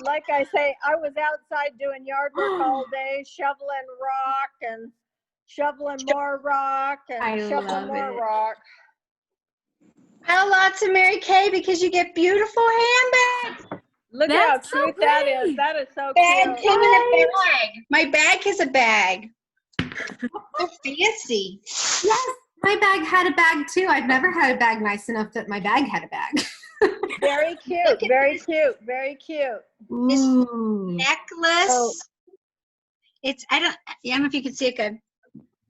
like I say, I was outside doing yard work all day, shoveling rock and shoveling more rock and shoveling more rock. Well, lots of Mary Kay because you get beautiful handbags. Look how cute that is. That is so Bag cute. came in a bag. My bag has a bag. So fancy. Yes, my bag had a bag too. I've never had a bag nice enough that my bag had a bag. Very cute. Very cute. Very cute. This Ooh. necklace. Oh. It's I don't know if you can see it good.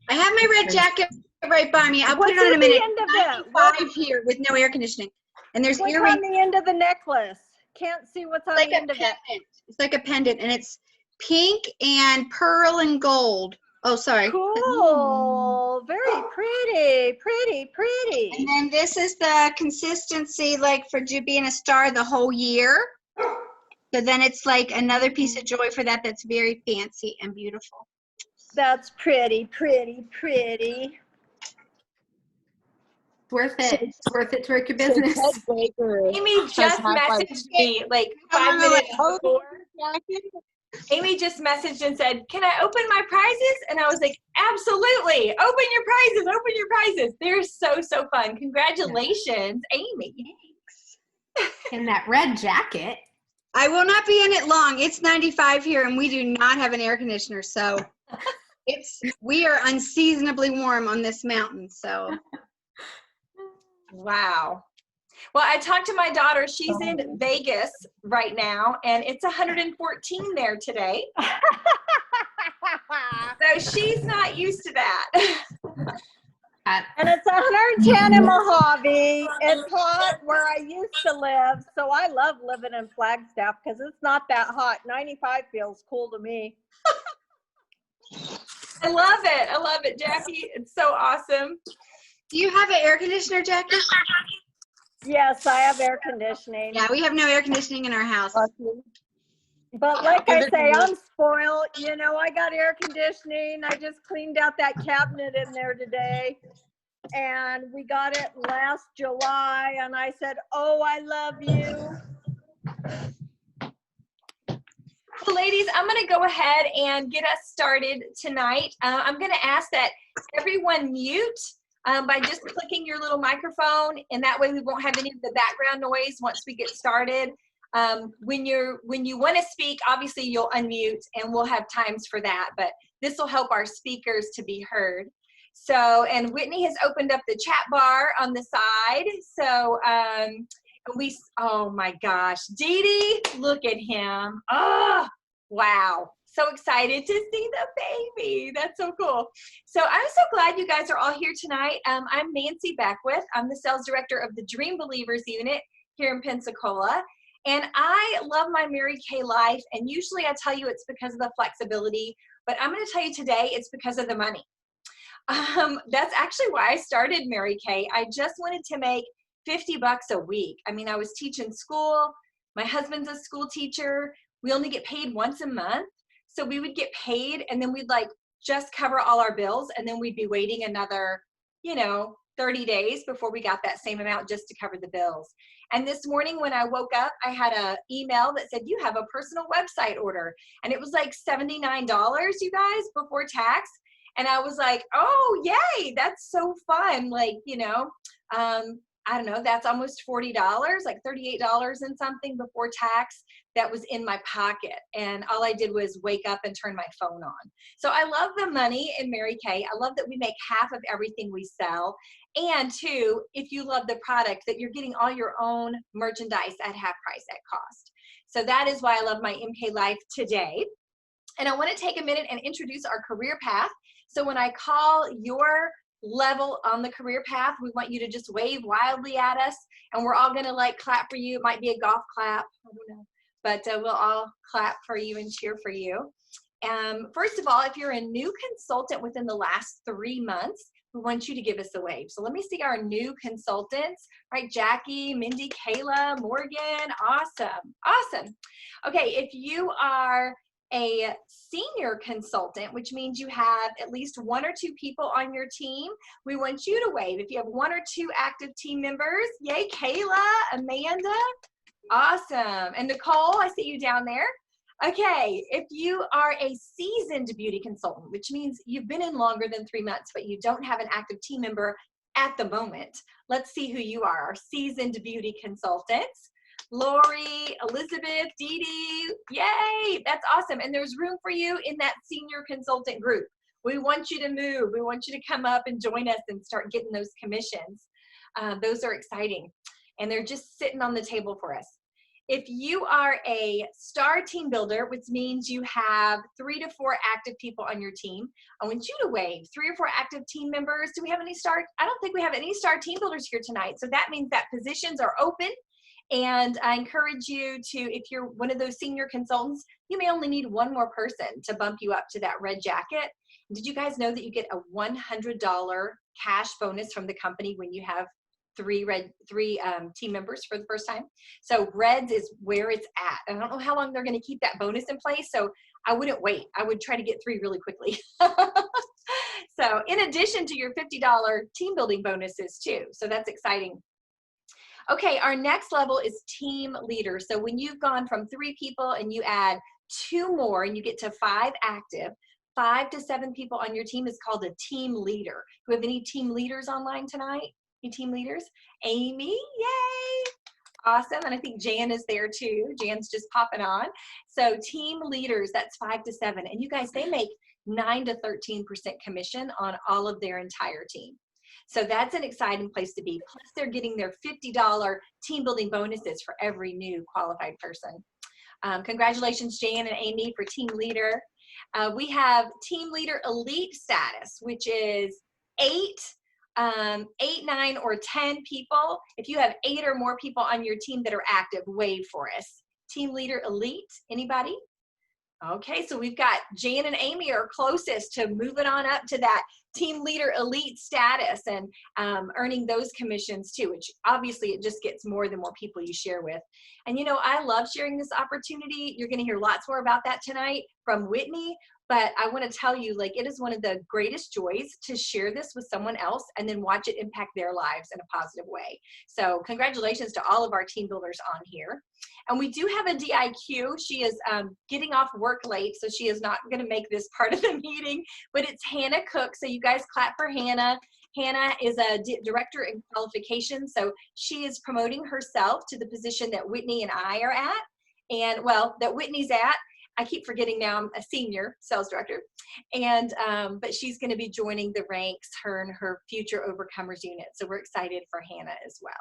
I have my red jacket right by me. I'll put What's it on in a at the minute. end of it? 95 here with no air conditioning. And there's What's earrings. on the end of the necklace? Can't see what's on Like the a end of it. pendant. It's like a pendant, and it's pink and pearl and gold. Oh, sorry. Cool. Very pretty. Pretty, pretty. And then this is the consistency, like for being a star the whole year. So then it's like another piece of joy for that. That's very fancy and beautiful. That's pretty, pretty, pretty. Worth it. It's worth it to work your business. Amy just messaged me like 5 minutes before. Amy just messaged and said, "Can I open my prizes?" And I was like, "Absolutely. Open your prizes. Open your prizes. They're so fun. Congratulations, Amy." In that red jacket. I will not be in it long. It's 95 here, and we do not have an air conditioner, so we are unseasonably warm on this mountain. So, wow. Well, I talked to my daughter. She's in Vegas right now, and it's 114 there today. So she's not used to that. And it's 110 in Mojave. It's hot where I used to live, so I love living in Flagstaff because it's not that hot. 95 feels cool to me. I love it. I love it, Jackie. It's so awesome. do you have an air conditioner, Jackie? Yes, I have air conditioning. Yeah, we have no air conditioning in our house. But like I say, I'm spoiled. You know, I got air conditioning. I just cleaned out that cabinet in there today. And we got it last July. And I said, "Oh, I love you." Well, ladies, I'm going to go ahead and get us started tonight. I'm going to ask that everyone mute by just clicking your little microphone, and that way we won't have any of the background noise once we get started. When you want to speak, obviously you'll unmute, and we'll have times for that, but this will help our speakers to be heard. So, and Whitney has opened up the chat bar on the side. So, oh my gosh, Dee Dee, look at him. Oh, wow. So excited to see the baby. That's so cool. So I'm so glad you guys are all here tonight. I'm Nancy Beckwith. I'm the sales director of the Dream Believers unit here in Pensacola. And I love my Mary Kay life. And usually I tell you it's because of the flexibility, but I'm going to tell you today it's because of the money. That's actually why I started Mary Kay. I just wanted to make $50 a week. I mean, I was teaching school. My husband's a school teacher. We only get paid once a month. So we would get paid and then we'd like just cover all our bills. And then we'd be waiting another, 30 days before we got that same amount just to cover the bills. And this morning when I woke up, I had an email that said, "You have a personal website order." And it was like $79, you guys, before tax. And I was like, "Oh, yay, that's so fun." Like, I don't know, that's almost $40, like $38 and something before tax that was in my pocket. And all I did was wake up and turn my phone on. So I love the money in Mary Kay. I love that we make half of everything we sell. And two, if you love the product, that you're getting all your own merchandise at half price at cost. So that is why I love my MK life today. And I want to take a minute and introduce our career path. So when I call your level on the career path, we want you to just wave wildly at us, and we're all going to like clap for you. It might be a golf clap, I don't know, but we'll all clap for you and cheer for you. First of all, if you're a new consultant within the last 3 months, we want you to give us a wave. So let me see our new consultants, right? Jackie, Mindy, Kayla, Morgan. Awesome. Okay, if you are a senior consultant, which means you have at least 1 or 2 people on your team, we want you to wave. If you have 1 or 2 active team members, yay, Kayla, Amanda, Awesome. And Nicole, I see you down there. Okay, if you are a seasoned beauty consultant, which means you've been in longer than 3 months, but you don't have an active team member at the moment, let's see who you are, our seasoned beauty consultants. Lori, Elizabeth, Dee Dee, yay, that's awesome. And there's room for you in that senior consultant group. We want you to move. We want you to come up and join us and start getting those commissions. Those are exciting. And they're just sitting on the table for us. If you are a star team builder, which means you have 3 to 4 active people on your team, I want you to wave 3 or 4 active team members. Do we have any star? I don't think we have any star team builders here tonight. So that means that positions are open. And I encourage you to, if you're one of those senior consultants, you may only need 1 more person to bump you up to that red jacket. Did you guys know that you get a $100 cash bonus from the company when you have 3 team members for the first time? So Reds is where it's at. I don't know how long they're going to keep that bonus in place, so I wouldn't wait. I would try to get 3 really quickly. So in addition to your $50 team building bonuses too, so that's exciting. Okay, our next level is team leader. So when you've gone from 3 people and you add 2 more and you get to 5 active, 5 to 7 people on your team is called a team leader. Do we have any team leaders online tonight? Any team leaders? Amy, yay! Awesome, and I think Jan is there too. Jan's just popping on. So team leaders, that's 5 to 7. And you guys, they make 9 to 13% commission on all of their entire team. So that's an exciting place to be. Plus they're getting their $50 team building bonuses for every new qualified person. Congratulations, Jan and Amy, for team leader. We have team leader elite status, which is 8, 9, or 10 people. If you have 8 or more people on your team that are active, wave for us. Team leader elite, anybody? Okay, so we've got Jan and Amy are closest to moving on up to that team leader elite status and earning those commissions too, which obviously it just gets more the more people you share with. And you know, I love sharing this opportunity. You're going to hear lots more about that tonight from Whitney, but I want to tell you, like, it is one of the greatest joys to share this with someone else and then watch it impact their lives in a positive way. So congratulations to all of our team builders on here. And we do have a DIQ. She is getting off work late, so she is not going to make this part of the meeting, but it's Hannah Cook. So you guys clap for Hannah. Hannah is a director in qualifications, so she is promoting herself to the position that Whitney and I are at, and well, that Whitney's at. I keep forgetting now I'm a senior sales director, and but she's going to be joining the ranks, her and her future Overcomers unit. So we're excited for Hannah as well.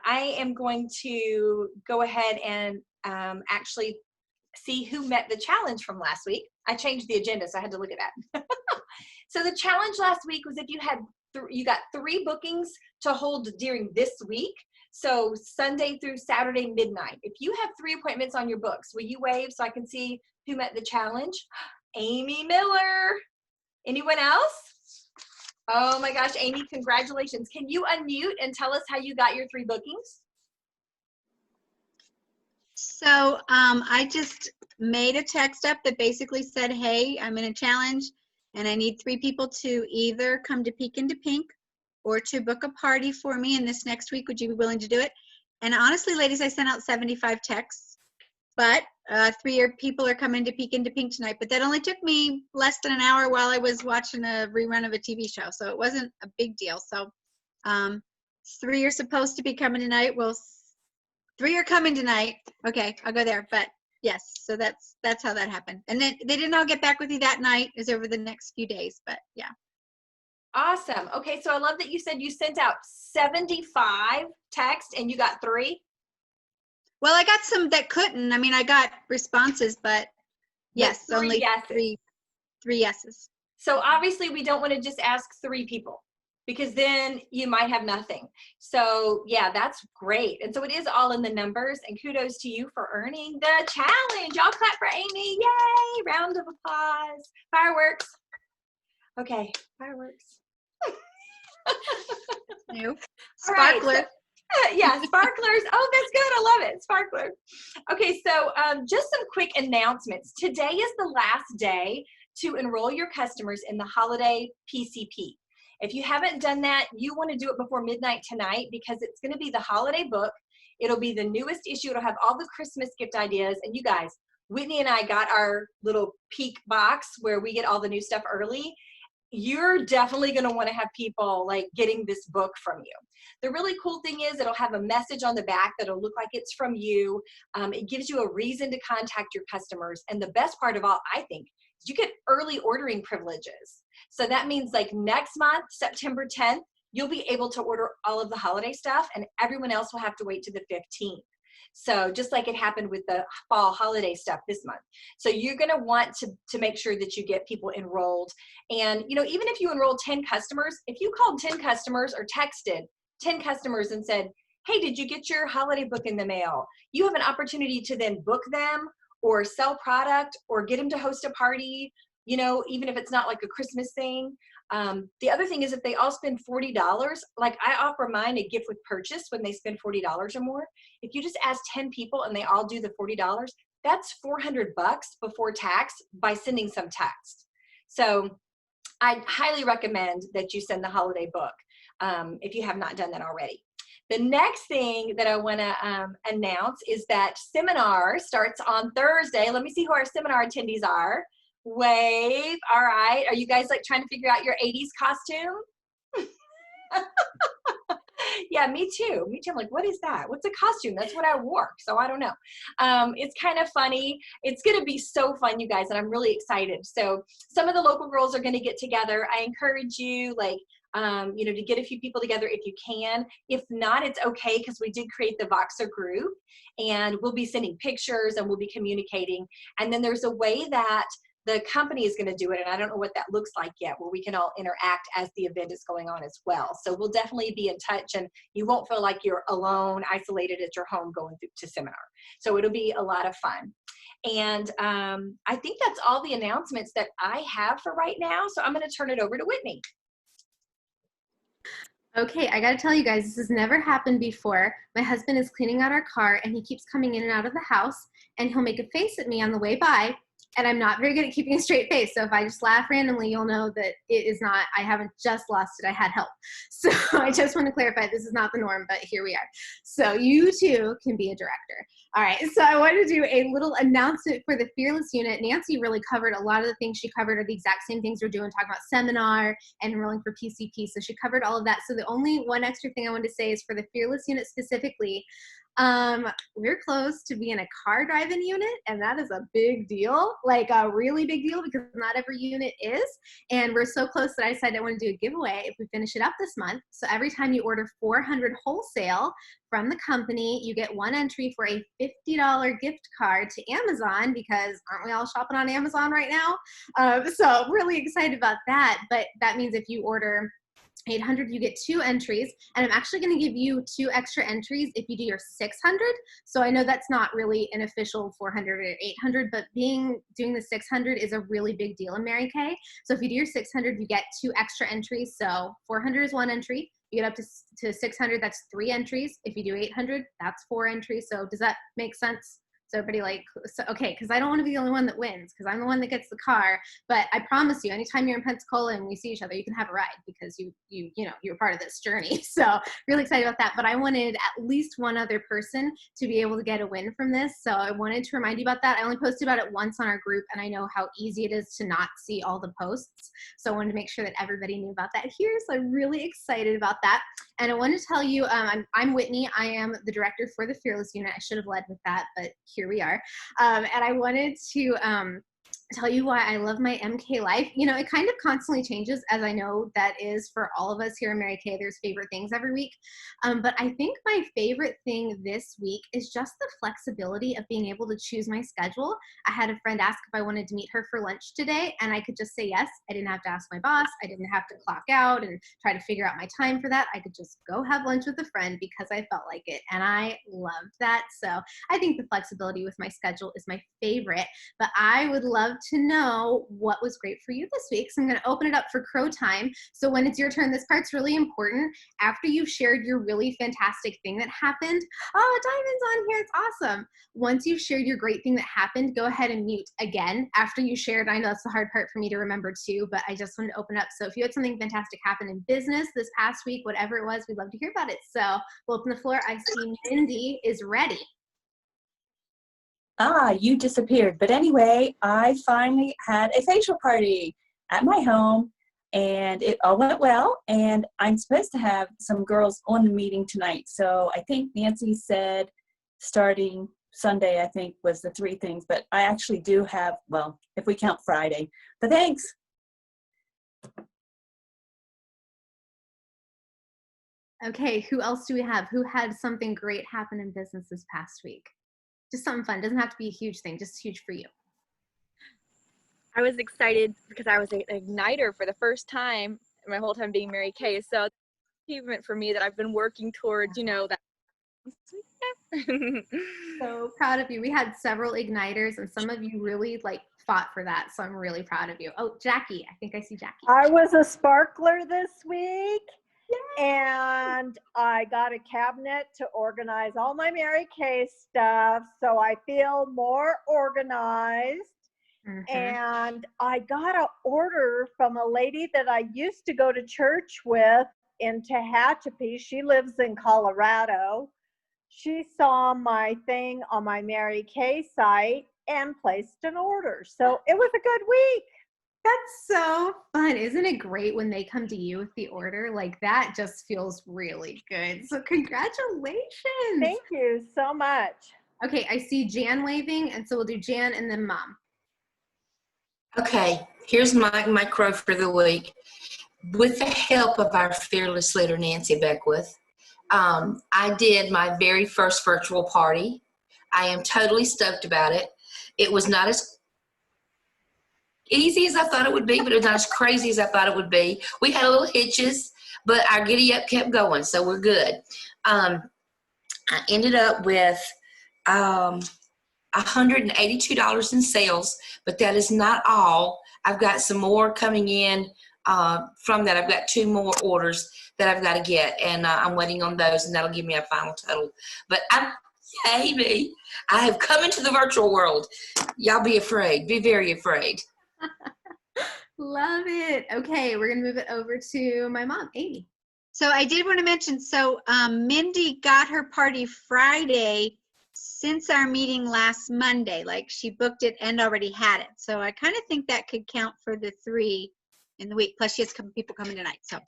I am going to go ahead and actually see who met the challenge from last week. I changed the agenda, so I had to look at that. So the challenge last week was if you had you got 3 bookings to hold during this week. So Sunday through Saturday midnight. If you have 3 appointments on your books, will you wave so I can see who met the challenge? Amy Miller. Anyone else? Oh my gosh, Amy, congratulations. Can you unmute and tell us how you got your 3 bookings? So I just made a text up that basically said, hey, I'm in a challenge and I need 3 people to either come to Peek into Pink or to book a party for me in this next week. Would you be willing to do it? And honestly, ladies, I sent out 75 texts, but 3 people are coming to Peek into Pink tonight. But that only took me less than an hour while I was watching a rerun of a TV show. So it wasn't a big deal. So 3 are supposed to be coming tonight. Well, 3 are coming tonight. Okay, I'll go there. But yes, so that's how that happened. And then they didn't all get back with you that night. It was over the next few days, but yeah. Awesome. Okay, so I love that you said you sent out 75 texts and you got 3. Well, I got some that couldn't. I mean, I got responses, but yes, But 3 only yeses. 3 yeses. So obviously we don't want to just ask 3 people because then you might have nothing. So yeah, that's great. And so it is all in the numbers, and kudos to you for earning the challenge. Y'all clap for Amy. Yay. Round of applause. Fireworks. Okay, fireworks. New. All right, Sparkler. so, yeah, sparklers. Oh, that's good. I love it. Sparkler. Okay, so just some quick announcements. Today is the last day to enroll your customers in the holiday PCP. If you haven't done that, you want to do it before midnight tonight because it's going to be the holiday book. It'll be the newest issue. It'll have all the Christmas gift ideas. And you guys, Whitney and I got our little peek box where we get all the new stuff early. You're definitely going to want to have people like getting this book from you. The really cool thing is it'll have a message on the back that'll look like it's from you. It gives you a reason to contact your customers. And the best part of all, I think, is you get early ordering privileges. So that means like next month, September 10th, you'll be able to order all of the holiday stuff and everyone else will have to wait to the 15th. So just like it happened with the fall holiday stuff this month. So you're going to want to make sure that you get people enrolled. And, you know, even if you enroll 10 customers, if you called 10 customers or texted 10 customers and said, hey, did you get your holiday book in the mail? You have an opportunity to then book them or sell product or get them to host a party, you know, even if it's not like a Christmas thing. The other thing is if they all spend $40, like I offer mine a gift with purchase when they spend $40 or more. If you just ask 10 people and they all do the $40, that's $400 before tax by sending some text. So I highly recommend that you send the holiday book if you have not done that already. The next thing that I want to announce is that seminar starts on Thursday. Let me see who our seminar attendees are. Wave. All right. Are you guys like trying to figure out your 80s costume? Yeah, me too. Me too. I'm like, what is that? What's a costume? That's what I wore. So I don't know. It's kind of funny. It's going to be so fun, you guys, and I'm really excited. So some of the local girls are going to get together. I encourage you, like, you know, to get a few people together if you can. If not, it's okay because we did create the Voxer group and we'll be sending pictures and we'll be communicating. And then there's a way that the company is going to do it, and I don't know what that looks like yet, where we can all interact as the event is going on as well. So we'll definitely be in touch, and you won't feel like you're alone, isolated at your home going to seminar. So it'll be a lot of fun. And I think that's all the announcements that I have for right now. So I'm going to turn it over to Whitney. Okay, I gotta tell you guys, this has never happened before. My husband is cleaning out our car and he keeps coming in and out of the house and he'll make a face at me on the way by. And I'm not very good at keeping a straight face. So if I just laugh randomly, you'll know that it is not, I haven't just lost it, I had help. So I just want to clarify, this is not the norm, but here we are. So you too can be a director. All right, so I want to do a little announcement for the Fearless unit. Nancy really covered a lot of the things she covered are the exact same things we're doing, talking about seminar and enrolling for PCP. So she covered all of that. So the only one extra thing I wanted to say is for the Fearless unit specifically, we're close to being a car driving unit, and that is a big deal, like a really big deal, because not every unit is. And we're so close that I decided I want to do a giveaway if we finish it up this month. So every time you order 400 wholesale from the company, you get one entry for a $50 gift card to Amazon, because aren't we all shopping on Amazon right now? So really excited about that. But that means if you order 800, you get 2 entries, and I'm actually going to give you 2 extra entries if you do your 600. So I know that's not really an official 400 or 800, but doing the 600 is a really big deal in Mary Kay. So if you do your 600, you get 2 extra entries. So 400 is 1 entry. You get up to 600, that's 3 entries. If you do 800, that's 4 entries. So does that make sense? So everybody like, so, okay, because I don't want to be the only one that wins, because I'm the one that gets the car. But I promise you, anytime you're in Pensacola and we see each other, you can have a ride, because you know, you're part of this journey. So really excited about that. But I wanted at least one other person to be able to get a win from this. So I wanted to remind you about that. I only posted about it once on our group, and I know how easy it is to not see all the posts. So I wanted to make sure that everybody knew about that here. So I'm really excited about that. And I want to tell you, I'm Whitney. I am the director for the Fearless unit. I should have led with that, but here we are. And I wanted to tell you why I love my MK life. You know, it kind of constantly changes, as I know that is for all of us here in Mary Kay. There's favorite things every week. But I think my favorite thing this week is just the flexibility of being able to choose my schedule. I had a friend ask if I wanted to meet her for lunch today, and I could just say yes. I didn't have to ask my boss. I didn't have to clock out and try to figure out my time for that. I could just go have lunch with a friend because I felt like it, and I loved that. So I think the flexibility with my schedule is my favorite, but I would love to know what was great for you this week. So I'm going to open it up for crow time. So when it's your turn, this part's really important. After you've shared your really fantastic thing that happened, oh, Diamond's on here. It's awesome. Once you've shared your great thing that happened, go ahead and mute again after you shared. I know that's the hard part for me to remember too, but I just wanted to open up. So if you had something fantastic happen in business this past week, whatever it was, we'd love to hear about it. So we'll open the floor. I see Mindy is ready. You disappeared. But anyway, I finally had a facial party at my home and it all went well. And I'm supposed to have some girls on the meeting tonight. So I think Nancy said starting Sunday, I think was the 3 things, but I actually do have, well, if we count Friday, but thanks. Okay, who else do we have? Who had something great happen in business this past week? Just something fun. Doesn't have to be a huge thing, just huge for you. I was excited because I was an igniter for the first time in my whole time being Mary Kay. So achievement for me that I've been working towards, that. So proud of you. We had several igniters and some of you really fought for that. So I'm really proud of you. Oh, Jackie, I think I see Jackie. I was a sparkler this week. And I got a cabinet to organize all my Mary Kay stuff, so I feel more organized. Mm-hmm. And I got an order from a lady that I used to go to church with in Tehachapi. She lives in Colorado. She saw my thing on my Mary Kay site and placed an order. So it was a good week. That's so fun. Isn't it great when they come to you with the order? That just feels really good. So congratulations. Thank you so much. Okay, I see Jan waving, and so we'll do Jan and then Mom. Okay, here's my crow for the week. With the help of our fearless leader, Nancy Beckwith, I did my very first virtual party. I am totally stoked about it. It was not as easy as I thought it would be, but it was not as crazy as I thought it would be. We had a little hitches, but our giddy up kept going, so we're good. I ended up with $182 in sales, but that is not all. I've got some more coming in from that. I've got 2 more orders that I've got to get, and I'm waiting on those, and that'll give me a final total. But yay me, I have come into the virtual world. Y'all be afraid. Be very afraid. Love it. Okay, we're going to move it over to my mom, Amy. So I did want to mention, Mindy got her party Friday since our meeting last Monday. She booked it and already had it. So I kind of think that could count for the 3 in the week. Plus she has people coming tonight. So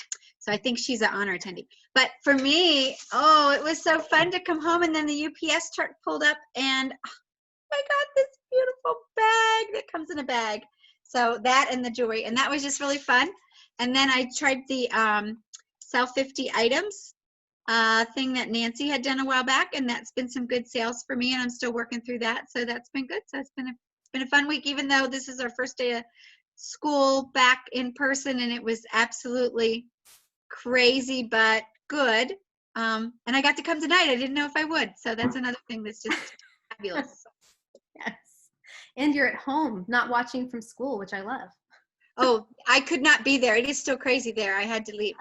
I think she's an honor attendee. But for me, it was so fun to come home, and then the UPS truck pulled up and I got this beautiful bag that comes in a bag. So that and the jewelry, and that was just really fun. And then I tried the sell 50 items thing that Nancy had done a while back, and that's been some good sales for me, and I'm still working through that. So that's been good. So it's been a fun week, even though this is our first day of school back in person, and it was absolutely crazy but good. And I got to come tonight. I didn't know if I would. So that's another thing that's just fabulous. Yes. And you're at home, not watching from school, which I love. Oh, I could not be there. It is still crazy there. I had to leave.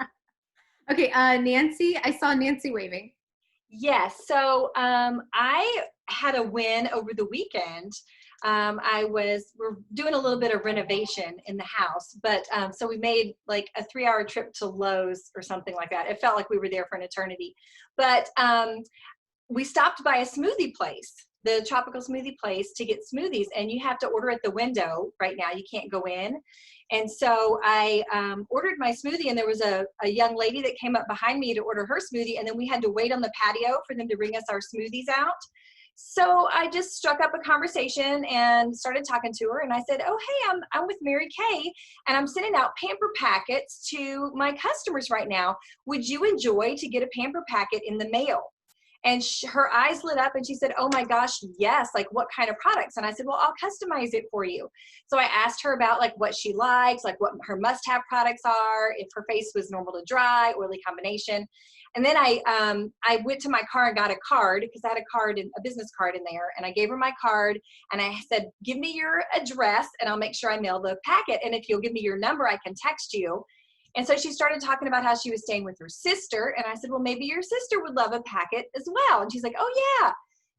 Okay, Nancy, I saw Nancy waving. Yes, so I had a win over the weekend. We're doing a little bit of renovation in the house, but so we made a 3-hour trip to Lowe's or something like that. It felt like we were there for an eternity. But we stopped by a smoothie place, the tropical smoothie place, to get smoothies, and you have to order at the window right now. You can't go in. And so I ordered my smoothie, and there was a young lady that came up behind me to order her smoothie, and then we had to wait on the patio for them to bring us our smoothies out. So I just struck up a conversation and started talking to her, and I said, oh, hey, I'm with Mary Kay, and I'm sending out pamper packets to my customers right now. Would you enjoy to get a pamper packet in the mail? And her eyes lit up, and she said, oh my gosh, yes, what kind of products? And I said, well, I'll customize it for you. So I asked her about what she likes, what her must-have products are, if her face was normal to dry, oily combination. And then I went to my car and got a card because I had a business card in there. And I gave her my card and I said, give me your address and I'll make sure I mail the packet. And if you'll give me your number, I can text you. And so she started talking about how she was staying with her sister. And I said, well, maybe your sister would love a packet as well. And she's like, oh yeah.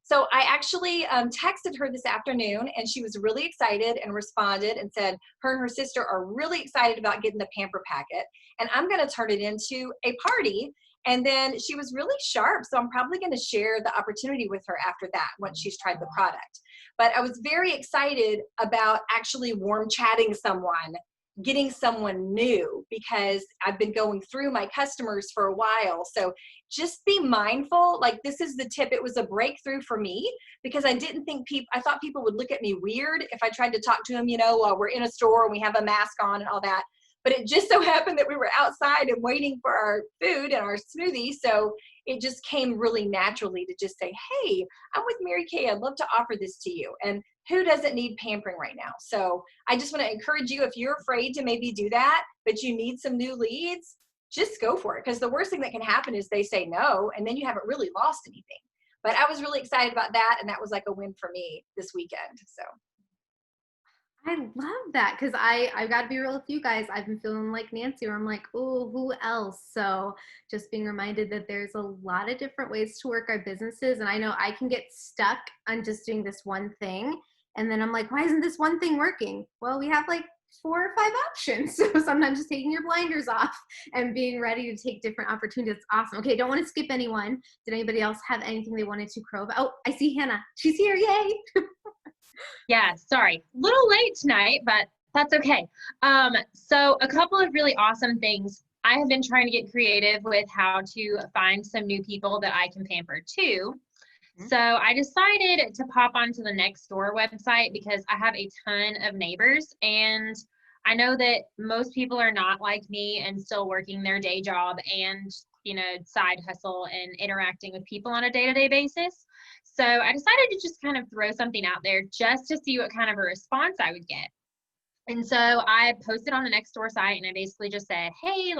So I actually texted her this afternoon and she was really excited and responded and said her and her sister are really excited about getting the Pamper packet. And I'm going to turn it into a party. And then she was really sharp. So I'm probably going to share the opportunity with her after that once she's tried the product. But I was very excited about actually warm chatting someone, getting someone new, because I've been going through my customers for a while. So just be mindful. Like, this is the tip. It was a breakthrough for me because I thought people would look at me weird if I tried to talk to them, while we're in a store and we have a mask on and all that. But it just so happened that we were outside and waiting for our food and our smoothie. So it just came really naturally to just say, hey, I'm with Mary Kay. I'd love to offer this to you. And who doesn't need pampering right now? So I just want to encourage you, if you're afraid to maybe do that, but you need some new leads, just go for it. Because the worst thing that can happen is they say no, and then you haven't really lost anything. But I was really excited about that. And that was like a win for me this weekend. So. I love that because I've got to be real with you guys. I've been feeling like Nancy where I'm like, oh, who else? So just being reminded that there's a lot of different ways to work our businesses. And I know I can get stuck on just doing this one thing. And then I'm like, why isn't this one thing working? Well, we have like 4 or 5 options. So sometimes just taking your blinders off and being ready to take different opportunities. It's awesome. Okay, don't want to skip anyone. Did anybody else have anything they wanted to crow about? Oh, I see Hannah. She's here. Yay. Yeah, sorry. Little late tonight, but that's okay. So a couple of really awesome things. I have been trying to get creative with how to find some new people that I can pamper too. So I decided to pop onto the Nextdoor website because I have a ton of neighbors, and I know that most people are not like me and still working their day job and, side hustle and interacting with people on a day-to-day basis. So I decided to just kind of throw something out there just to see what kind of a response I would get. And so I posted on the Nextdoor site and I basically just said, hey,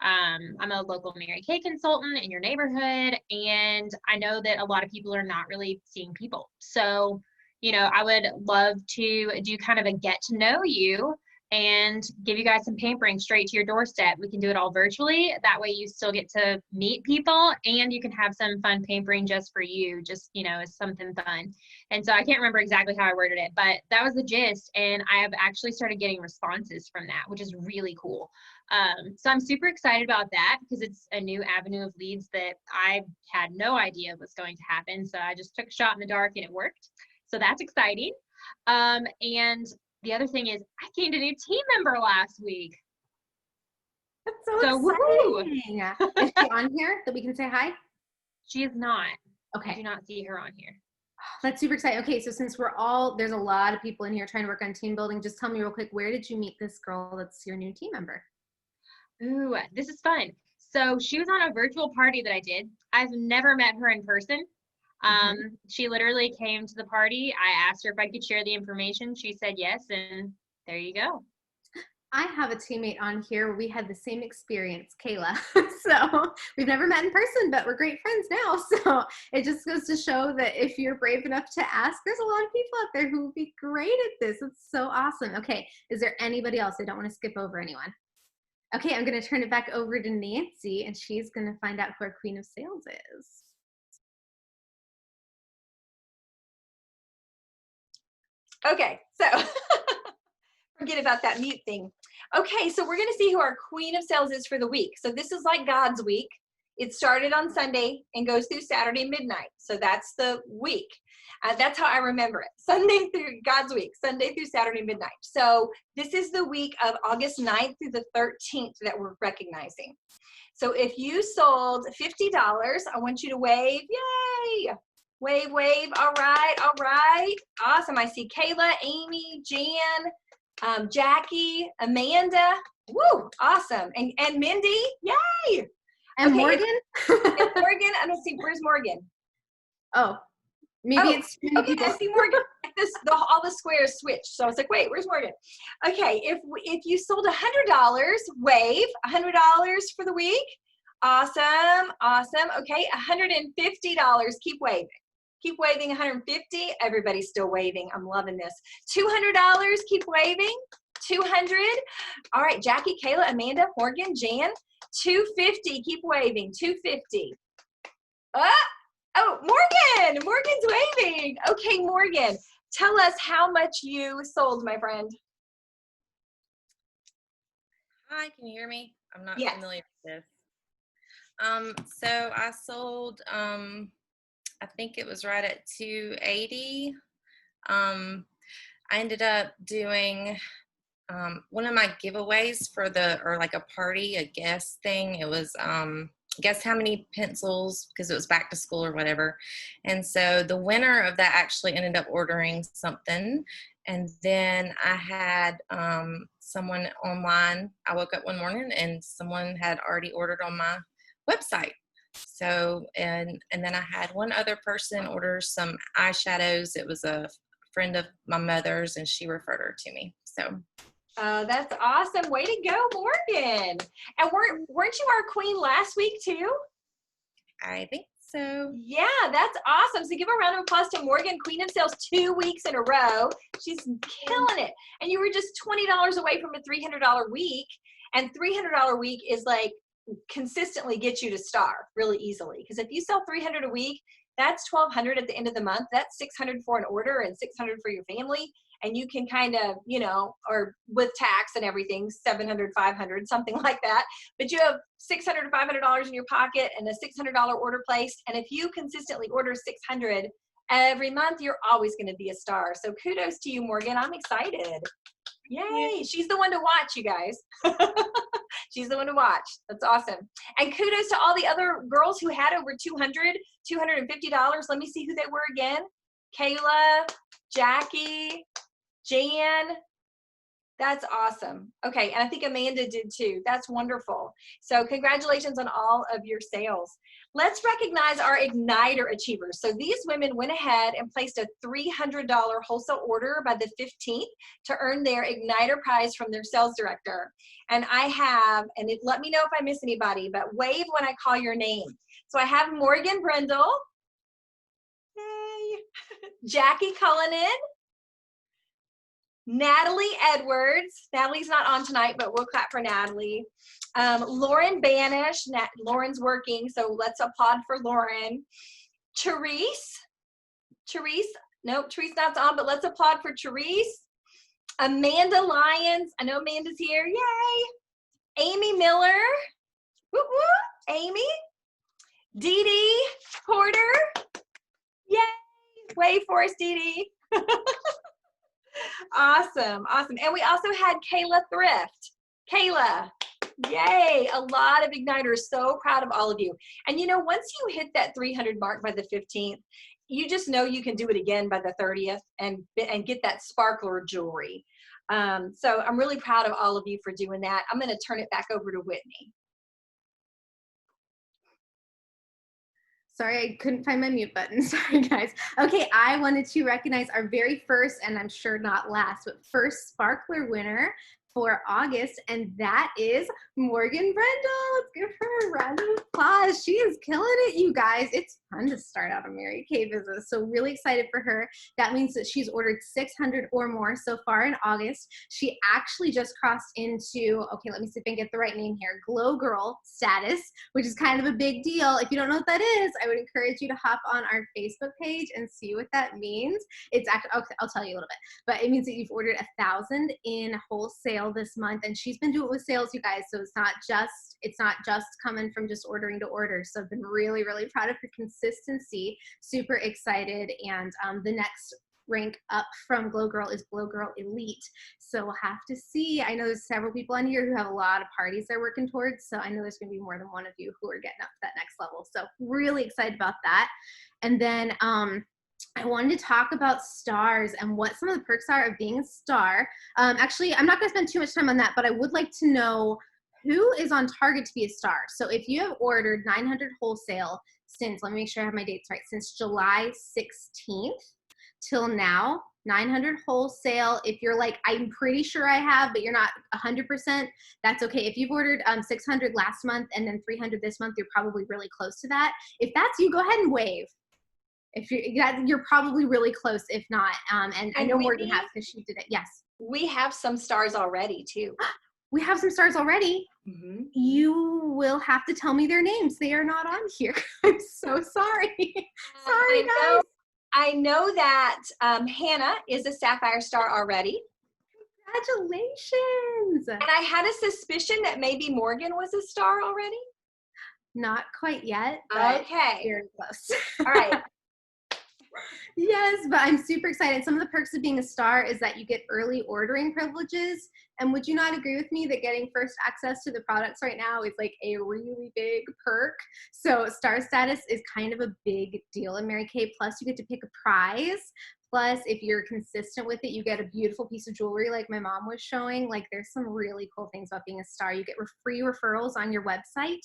I'm a local Mary Kay consultant in your neighborhood, and I know that a lot of people are not really seeing people. So, I would love to do kind of a get to know you and give you guys some pampering straight to your doorstep. We can do it all virtually. That way you still get to meet people and you can have some fun pampering just for you, just, as something fun. And so I can't remember exactly how I worded it, but that was the gist. And I have actually started getting responses from that, which is really cool. So I'm super excited about that because it's a new avenue of leads that I had no idea was going to happen. So I just took a shot in the dark and it worked. So that's exciting. And the other thing is I gained a new team member last week. That's so exciting. Is she on here that we can say hi? She is not. Okay. I do not see her on here. That's super exciting. Okay, so since there's a lot of people in here trying to work on team building, just tell me real quick, where did you meet this girl that's your new team member? Ooh, this is fun. So she was on a virtual party that I did. I've never met her in person. She literally came to the party. I asked her if I could share the information. She said yes, and there you go. I have a teammate on here where we had the same experience, Kayla. So we've never met in person, but we're great friends now. So it just goes to show that if you're brave enough to ask, there's a lot of people out there who would be great at this. It's so awesome. Okay, is there anybody else? I don't want to skip over anyone. Okay, I'm going to turn it back over to Nancy, and she's going to find out who our Queen of Sales is. Okay, so forget about that mute thing. Okay, so we're going to see who our Queen of Sales is for the week. So this is like God's week. It started on Sunday and goes through Saturday midnight. So that's the week. That's how I remember it. Sunday through God's week, Sunday through Saturday midnight. So this is the week of August 9th through the 13th that we're recognizing. So if you sold $50, I want you to wave. Yay! Wave, wave. All right, all right. Awesome. I see Kayla, Amy, Jan, Jackie, Amanda. Woo, awesome. And Mindy. Yay. And okay, Morgan? And Morgan. I don't see, where's Morgan? Oh, maybe it's too many people. I see Morgan. All the squares switched. So I was like, wait, where's Morgan? Okay, if you sold $100, wave $100 for the week. Awesome, awesome. Okay, $150. Keep waving. Keep waving, 150. Everybody's still waving. I'm loving this. $200. Keep waving. 200. All right, Jackie, Kayla, Amanda, Morgan, Jan. 250. Keep waving. 250. Oh, Morgan. Morgan's waving. Okay, Morgan, tell us how much you sold, my friend. Hi, can you hear me? I'm not Yes. familiar with this. So I sold, I think it was right at 280. I ended up doing one of my giveaways for or like a party, a guest thing. It was guess how many pencils, because it was back to school or whatever. And so the winner of that actually ended up ordering something. And then I had someone online. I woke up one morning and someone had already ordered on my website. So, and then I had one other person order some eyeshadows. It was a friend of my mother's and she referred her to me. So. That's awesome. Way to go, Morgan. And weren't you our queen last week too? I think so. Yeah, that's awesome. So give a round of applause to Morgan, Queen of Sales 2 weeks in a row. She's killing it. And you were just $20 away from a $300 week. And $300 week is like consistently gets you to star really easily. Because if you sell $300 a week, that's $1,200 at the end of the month. That's $600 for an order and $600 for your family. And you can kind of, you know, or with tax and everything, $700, $500, something like that. But you have $600 to $500 in your pocket and a $600 order placed. And if you consistently order $600 every month, you're always going to be a star. So kudos to you, Morgan. I'm excited. Yay. She's the one to watch, you guys. She's the one to watch. That's awesome. And kudos to all the other girls who had over $200, $250. Let me see who they were again. Kayla, Jackie, Jan. That's awesome. Okay, and I think Amanda did too. That's wonderful. So congratulations on all of your sales. Let's recognize our Igniter achievers. So these women went ahead and placed a $300 wholesale order by the 15th to earn their Igniter prize from their sales director. And I have, and let me know if I miss anybody, but wave when I call your name. So I have Morgan Brindle. Yay. Jackie Cullinan. Natalie Edwards. Natalie's not on tonight, but we'll clap for Natalie. Lauren Banish. Lauren's working, so let's applaud for Lauren. Therese. Nope, Therese not on, but let's applaud for Therese. Amanda Lyons. I know Amanda's here. Yay. Amy Miller. Whoop, whoop. Amy. Dee Dee Porter. Yay. Wave for us, Dee Dee. Awesome, awesome. And we also had Kayla Thrift. Kayla, yay, a lot of igniters. So proud of all of you. And you know, once you hit that 300 mark by the 15th, you just know you can do it again by the 30th and get that sparkler jewelry. So I'm really proud of all of you for doing that. I'm going to turn it back over to Whitney. Sorry, I couldn't find my mute button. Sorry, guys. Okay, I wanted to recognize our very first, and I'm sure not last, but first sparkler winner for August, and that is Morgan Brindle. Let's give her a round of applause. She is killing it, you guys. It's fun to start out a Mary Kay business, so really excited for her. That means that she's ordered 600 or more so far in August. She actually just crossed into, okay, let me see if I can get the right name here, Glow Girl status, which is kind of a big deal. If you don't know what that is, I would encourage you to hop on our Facebook page and see what that means. It's actually, okay, I'll tell you a little bit, but it means that you've ordered 1,000 in wholesale this month, and she's been doing it with sales, you guys, so it's not just coming from just ordering to order. So I've been really, really proud of her consistency, super excited. And the next rank up from Glow Girl is Glow Girl Elite, so we'll have to see. I know there's several people on here who have a lot of parties they're working towards, so I know there's going to be more than one of you who are getting up to that next level, so really excited about that. And then I wanted to talk about stars and what some of the perks are of being a star. Actually, I'm not going to spend too much time on that, but I would like to know who is on target to be a star. So if you have ordered 900 wholesale since, let me make sure I have my dates right, since July 16th, till now. 900 wholesale. If you're like, I'm pretty sure I have, but you're not 100%, that's okay. If you've ordered 600 last month and then 300 this month, you're probably really close to that. If that's you, go ahead and wave. If you're probably really close, if not. And I know Morgan has because she did it. Yes. We have some stars already too. We have some stars already. Mm-hmm. You will have to tell me their names. They are not on here. I'm so sorry. Sorry, guys. I know that Hannah is a Sapphire Star already. Congratulations. And I had a suspicion that maybe Morgan was a star already. Not quite yet. But okay. Very close. All right. Yes, but I'm super excited. Some of the perks of being a star is that you get early ordering privileges. And would you not agree with me that getting first access to the products right now is like a really big perk? So star status is kind of a big deal in Mary Kay. Plus you get to pick a prize. Plus, if you're consistent with it, you get a beautiful piece of jewelry like my mom was showing. Like, there's some really cool things about being a star. You get free referrals on your website.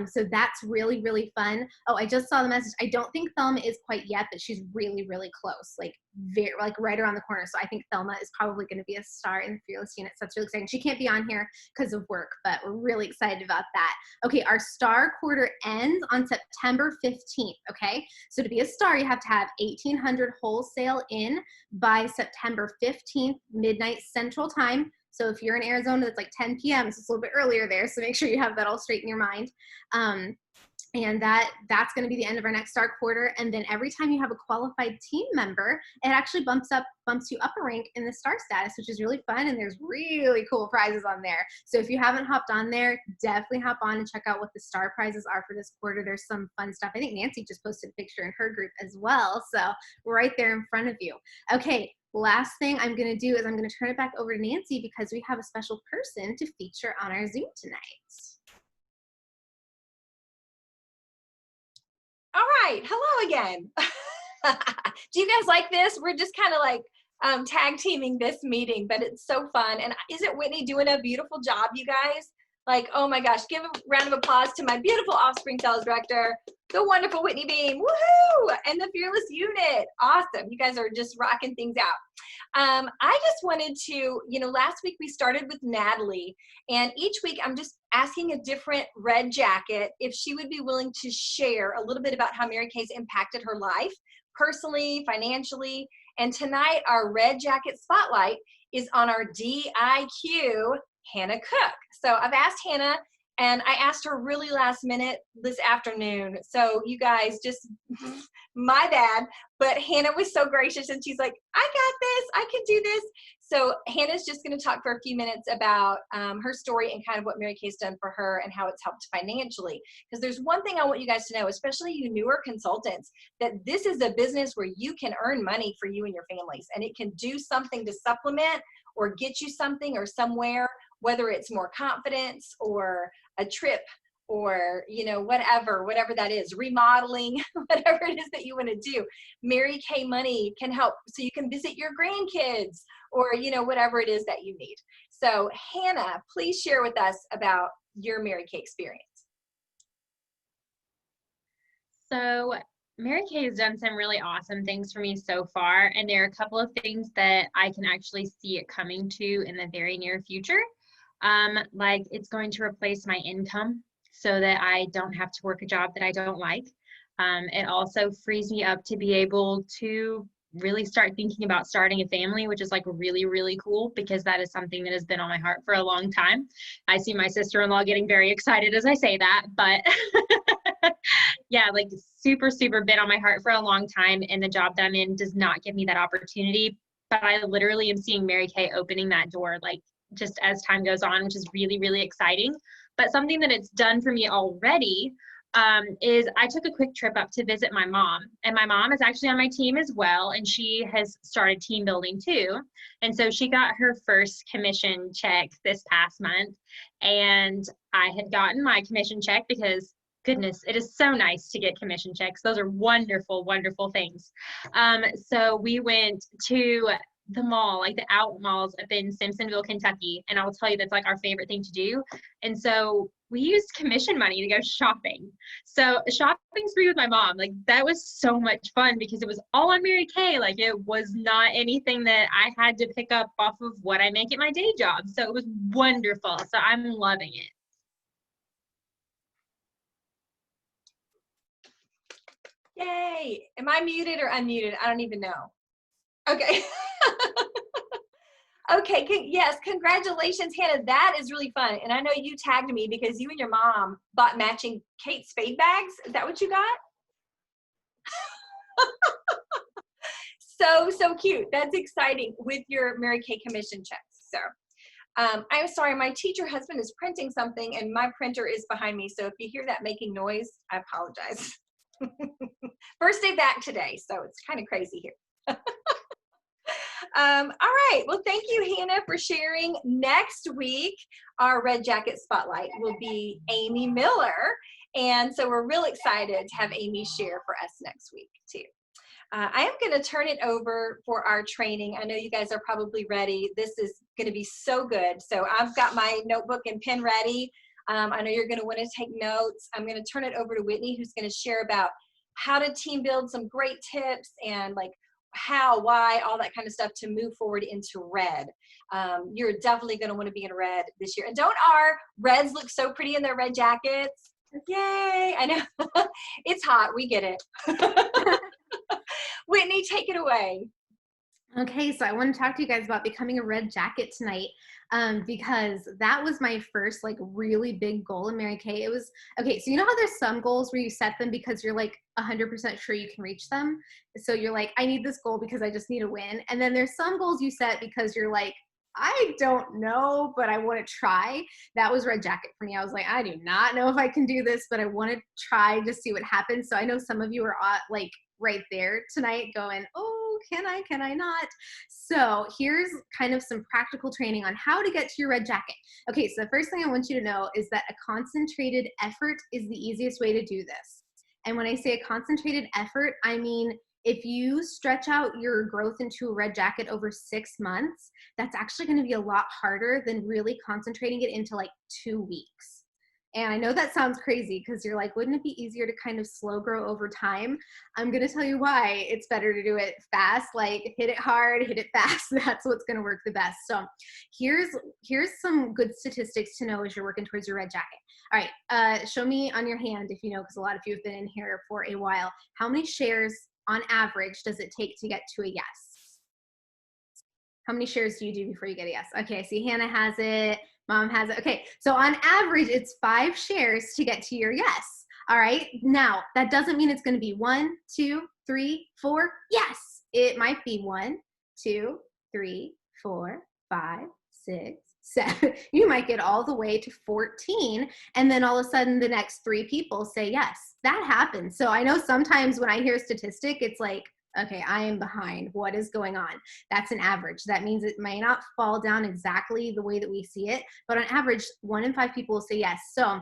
So that's really, really fun. Oh, I just saw the message. I don't think Thelma is quite yet, but she's really, really close. Like right around the corner. So I think Thelma is probably going to be a star in the Fearless unit. So that's really exciting. She can't be on here because of work, but we're really excited about that. Okay, our star quarter ends on September 15th, okay? So to be a star, you have to have 1,800 wholesale in by September 15th, midnight Central Time. So if you're in Arizona, that's like 10 p.m., so it's a little bit earlier there, so make sure you have that all straight in your mind. And that's going to be the end of our next star quarter. And then every time you have a qualified team member, it actually bumps you up a rank in the star status, which is really fun. And there's really cool prizes on there. So if you haven't hopped on there, definitely hop on and check out what the star prizes are for this quarter. There's some fun stuff. I think Nancy just posted a picture in her group as well. So right there in front of you. Okay. Last thing I'm going to do is I'm going to turn it back over to Nancy because we have a special person to feature on our Zoom tonight. All right, hello again. Do you guys like this? We're just kind of like tag teaming this meeting, but it's so fun. And isn't Whitney doing a beautiful job, you guys? Like, oh my gosh, give a round of applause to my beautiful Offspring sales director, the wonderful Whitney Beam, woohoo! And the Fearless unit, awesome. You guys are just rocking things out. I just wanted to, last week we started with Natalie, and each week I'm just asking a different red jacket if she would be willing to share a little bit about how Mary Kay's impacted her life, personally, financially. And tonight our red jacket spotlight is on our DIQ, Hannah Cook. So I've asked Hannah, and I asked her really last minute this afternoon. So you guys, just my bad, but Hannah was so gracious and she's like, I got this, I can do this. So Hannah's just gonna talk for a few minutes about her story and kind of what Mary Kay's done for her and how it's helped financially. Because there's one thing I want you guys to know, especially you newer consultants, that this is a business where you can earn money for you and your families, and it can do something to supplement or get you something or somewhere, whether it's more confidence or a trip or, whatever that is, remodeling, whatever it is that you want to do. Mary Kay money can help so you can visit your grandkids or, whatever it is that you need. So Hannah, please share with us about your Mary Kay experience. So Mary Kay has done some really awesome things for me so far, and there are a couple of things that I can actually see it coming to in the very near future. Like it's going to replace my income so that I don't have to work a job that I don't like. It also frees me up to be able to really start thinking about starting a family, which is like really, really cool because that is something that has been on my heart for a long time. I see my sister-in-law getting very excited as I say that, but yeah, like super, super been on my heart for a long time, and the job that I'm in does not give me that opportunity, but I literally am seeing Mary Kay opening that door like just as time goes on, which is really, really exciting. But something that it's done for me already is I took a quick trip up to visit my mom, and my mom is actually on my team as well, and she has started team building too. And so she got her first commission check this past month, and I had gotten my commission check because goodness, it is so nice to get commission checks. Those are wonderful, wonderful things. So we went to the mall, like the out malls up in Simpsonville, Kentucky. And I'll tell you, that's like our favorite thing to do. And so we used commission money to go shopping. So shopping spree with my mom, like that was so much fun because it was all on Mary Kay. Like it was not anything that I had to pick up off of what I make at my day job. So it was wonderful. So I'm loving it. Yay. Am I muted or unmuted? I don't even know. Okay. Okay, yes, congratulations, Hannah. That is really fun. And I know you tagged me because you and your mom bought matching Kate Spade bags. Is that what you got? So cute. That's exciting with your Mary Kay commission checks. So I'm sorry, my teacher husband is printing something and my printer is behind me. So if you hear that making noise, I apologize. First day back today, so it's kind of crazy here. All right, well, thank you, Hannah, for sharing. Next week, our Red Jacket Spotlight will be Amy Miller. And so we're real excited to have Amy share for us next week, too. I am going to turn it over for our training. I know you guys are probably ready. This is going to be so good. So I've got my notebook and pen ready. I know you're going to want to take notes. I'm going to turn it over to Whitney, who's going to share about how to team build, some great tips, and like how, why, all that kind of stuff to move forward into red. You're definitely going to want to be in red this year. And don't our reds look so pretty in their red jackets? Yay, I know. It's hot, we get it. Whitney, take it away. Okay, so I want to talk to you guys about becoming a red jacket tonight, because that was my first like really big goal in Mary Kay. It was, okay, so you know how there's some goals where you set them because you're like 100% sure you can reach them. So you're like, I need this goal because I just need a win. And then there's some goals you set because you're like, I don't know, but I want to try. That was red jacket for me. I was like, I do not know if I can do this, but I want to try to see what happens. So I know some of you are like right there tonight going, oh, can I not? So here's kind of some practical training on how to get to your red jacket. Okay, so the first thing I want you to know is that a concentrated effort is the easiest way to do this. And when I say a concentrated effort, I mean, if you stretch out your growth into a red jacket over 6 months, that's actually going to be a lot harder than really concentrating it into like 2 weeks. And I know that sounds crazy because you're like, wouldn't it be easier to kind of slow grow over time? I'm going to tell you why it's better to do it fast, like hit it hard, hit it fast. That's what's going to work the best. So here's some good statistics to know as you're working towards your red jacket. All right, show me on your hand if you know, because a lot of you have been in here for a while. How many shares on average does it take to get to a yes? How many shares do you do before you get a yes? Okay, I see Hannah has it. Mom has it. Okay, so on average, it's 5 shares to get to your yes. All right, now that doesn't mean it's going to be 1, 2, 3, 4 yes. It might be 1, 2, 3, 4, 5, 6, 7. You might get all the way to 14, and then all of a sudden the next 3 people say yes. That happens. So I know sometimes when I hear a statistic, it's like, okay, I am behind. What is going on? That's an average. That means it may not fall down exactly the way that we see it, but on average, 1 in 5 people will say yes. So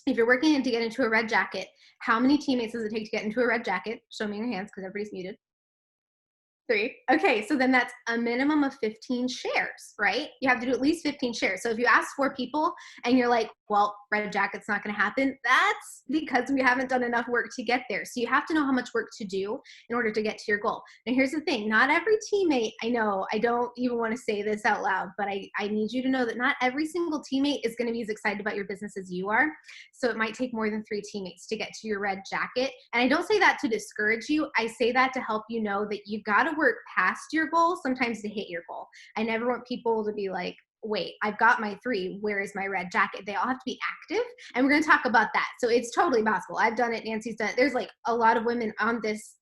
if you're working to get into a red jacket, how many teammates does it take to get into a red jacket? Show me your hands because everybody's muted. 3. Okay, so then that's a minimum of 15 shares, right? You have to do at least 15 shares. So if you ask 4 people and you're like, well, red jacket's not gonna happen, that's because we haven't done enough work to get there. So you have to know how much work to do in order to get to your goal. Now here's the thing, not every teammate, I know, I don't even wanna say this out loud, but I need you to know that not every single teammate is gonna be as excited about your business as you are. So it might take more than 3 teammates to get to your red jacket. And I don't say that to discourage you, I say that to help you know that you've gotta work past your goal sometimes to hit your goal. I never want people to be like, wait, I've got my 3, where is my red jacket? They all have to be active, and we're going to talk about that. So it's totally possible. I've done it, Nancy's done it. There's like a lot of women on this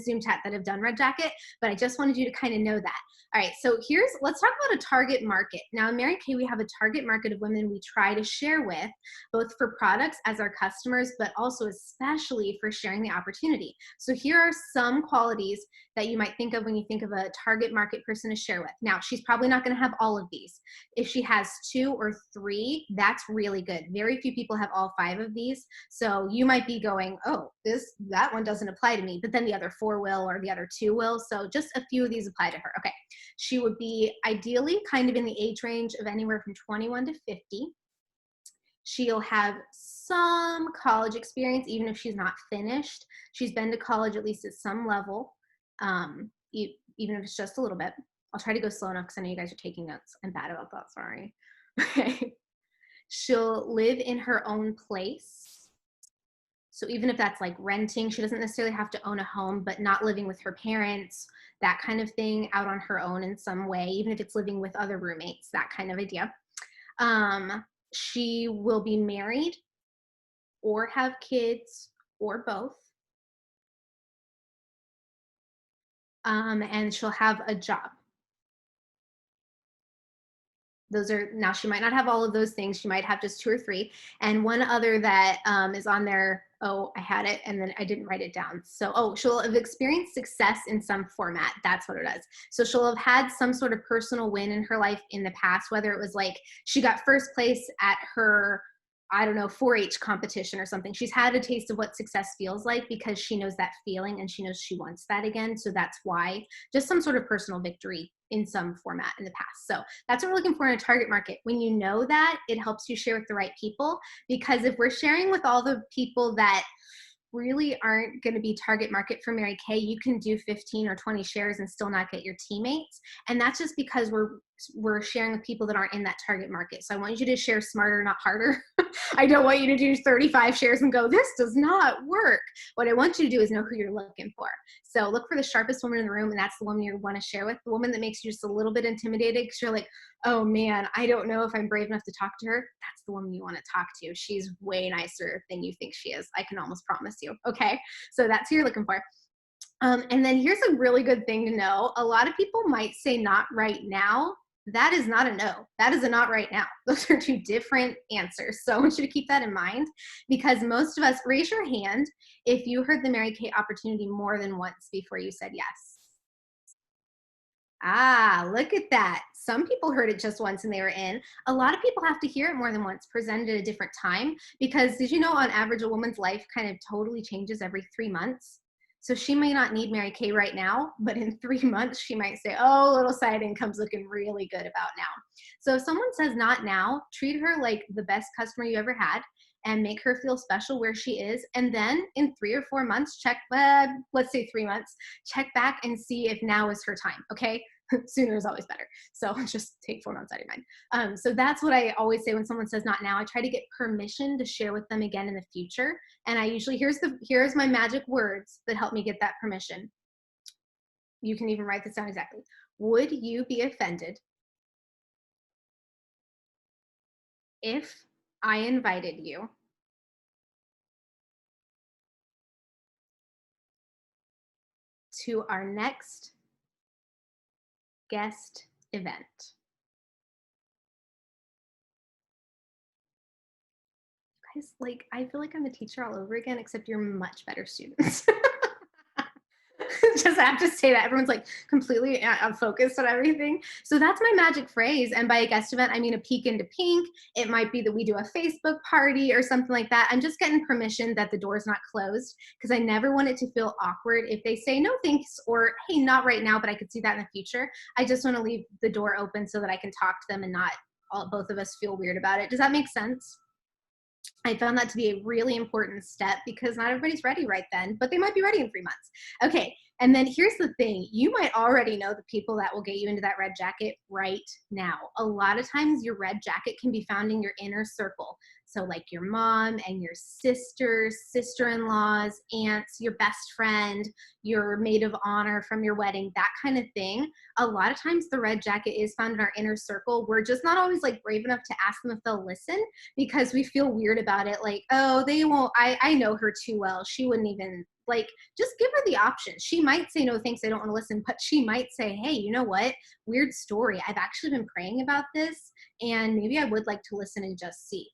Zoom chat that have done red jacket, but I just wanted you to kind of know that. All right, so let's talk about a target market. Now in Mary Kay, we have a target market of women we try to share with, both for products as our customers, but also especially for sharing the opportunity. So here are some qualities that you might think of when you think of a target market person to share with. Now, she's probably not gonna have all of these. If she has 2 or 3, that's really good. Very few people have all 5 of these. So you might be going, oh, that one doesn't apply to me. But then the other 4 will or the other 2 will. So just a few of these apply to her. Okay. She would be ideally kind of in the age range of anywhere from 21 to 50. She'll have some college experience, even if she's not finished. She's been to college at least at some level, even if it's just a little bit. I'll try to go slow enough because I know you guys are taking notes. I'm bad about that, sorry. Okay. She'll live in her own place. So even if that's like renting, she doesn't necessarily have to own a home, but not living with her parents, that kind of thing, out on her own in some way, even if it's living with other roommates, that kind of idea. She will be married or have kids or both. And she'll have a job. Those are, now she might not have all of those things. She might have just 2 or 3. And one other that is on there, oh, I had it and then I didn't write it down. So, she'll have experienced success in some format. That's what it is. So she'll have had some sort of personal win in her life in the past, whether it was like she got first place at her, I don't know, 4-H competition or something. She's had a taste of what success feels like because she knows that feeling and she knows she wants that again. So that's why, just some sort of personal victory in some format in the past. So that's what we're looking for in a target market. When you know that, it helps you share with the right people, because if we're sharing with all the people that really aren't going to be target market for Mary Kay, you can do 15 or 20 shares and still not get your teammates. And that's just because we're sharing with people that aren't in that target market. So I want you to share smarter, not harder. I don't want you to do 35 shares and go, this does not work. What I want you to do is know who you're looking for. So look for the sharpest woman in the room, and that's the woman you want to share with, the woman that makes you just a little bit intimidated because you're like, oh man, I don't know if I'm brave enough to talk to her. That's the woman you want to talk to. She's way nicer than you think she is. I can almost promise you. Okay. So that's who you're looking for. And then here's a really good thing to know. A lot of people might say not right now. That is not a no. That is a not right now. Those are 2 different answers. So I want you to keep that in mind, because most of us, raise your hand if you heard the Mary Kay opportunity more than once before you said yes. Ah, look at that. Some people heard it just once and they were in. A lot of people have to hear it more than once, presented at a different time, because did you know on average a woman's life kind of totally changes every 3 months? So she may not need Mary Kay right now, but in 3 months, she might say, oh, little side income's looking really good about now. So if someone says not now, treat her like the best customer you ever had and make her feel special where she is. And then in 3 or 4 months, check, let's say 3 months, check back and see if now is her time, okay? Sooner is always better. So just take 4 months out of your mind. So that's what I always say when someone says not now. I try to get permission to share with them again in the future. And I usually, here's my magic words that help me get that permission. You can even write this down exactly. Would you be offended if I invited you to our next guest event? Guys, like, I feel like I'm a teacher all over again, except you're much better students. Just have to say that. Everyone's like completely focused on everything. So that's my magic phrase. And by a guest event, I mean a peek into pink. It might be that we do a Facebook party or something like that. I'm just getting permission that the door is not closed, because I never want it to feel awkward if they say no thanks, or hey, not right now, but I could see that in the future. I just want to leave the door open so that I can talk to them and not both of us feel weird about it. Does that make sense? I found that to be a really important step, because not everybody's ready right then, but they might be ready in 3 months. Okay, and then here's the thing. You might already know the people that will get you into that red jacket right now. A lot of times your red jacket can be found in your inner circle. So like your mom and your sisters, sister-in-laws, aunts, your best friend, your maid of honor from your wedding, that kind of thing. A lot of times the red jacket is found in our inner circle. We're just not always like brave enough to ask them if they'll listen, because we feel weird about it. Like, oh, they won't, I know her too well. She wouldn't even, like, just give her the option. She might say, no, thanks, I don't want to listen, but she might say, hey, you know what? Weird story. I've actually been praying about this, and maybe I would like to listen and just see.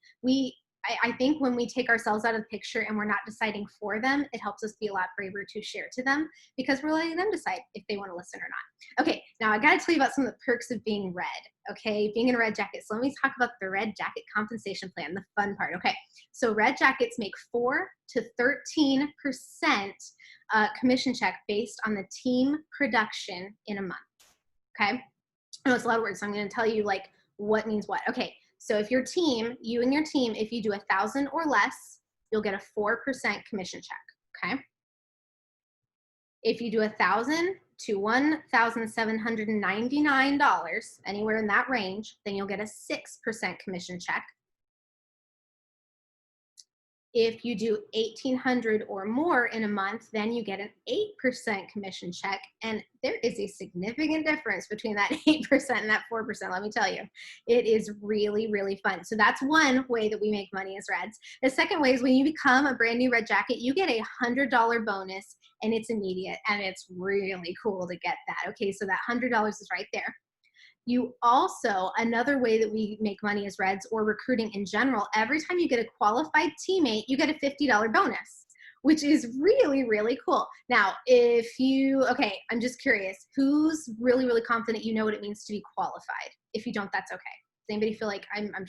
I think when we take ourselves out of the picture and we're not deciding for them, it helps us be a lot braver to share to them, because we're letting them decide if they want to listen or not. Okay, Now, I got to tell you about some of the perks of being red, okay? Being in a red jacket. So let me talk about the red jacket compensation plan, the fun part. Okay, so red jackets make 4 to 13% commission check based on the team production in a month, okay? I know it's a lot of words, so I'm going to tell you like what means what. Okay, so if your team, you and your team, if you do 1,000 or less, you'll get a 4% commission check, okay? If you do 1,000 to $1,799, anywhere in that range, then you'll get a 6% commission check. If you do 1,800 or more in a month, then you get an 8% commission check. And there is a significant difference between that 8% and that 4%, let me tell you. It is really, really fun. So that's one way that we make money as Reds. The second way is when you become a brand new Red Jacket, you get a $100 bonus, and it's immediate, and it's really cool to get that. Okay, so that $100 is right there. You also, another way that we make money as Reds or recruiting in general, every time you get a qualified teammate, you get a $50 bonus, which is really, really cool. Now, if you, okay, I'm just curious, who's really, really confident you know what it means to be qualified? If you don't, that's okay. Does anybody feel like I'm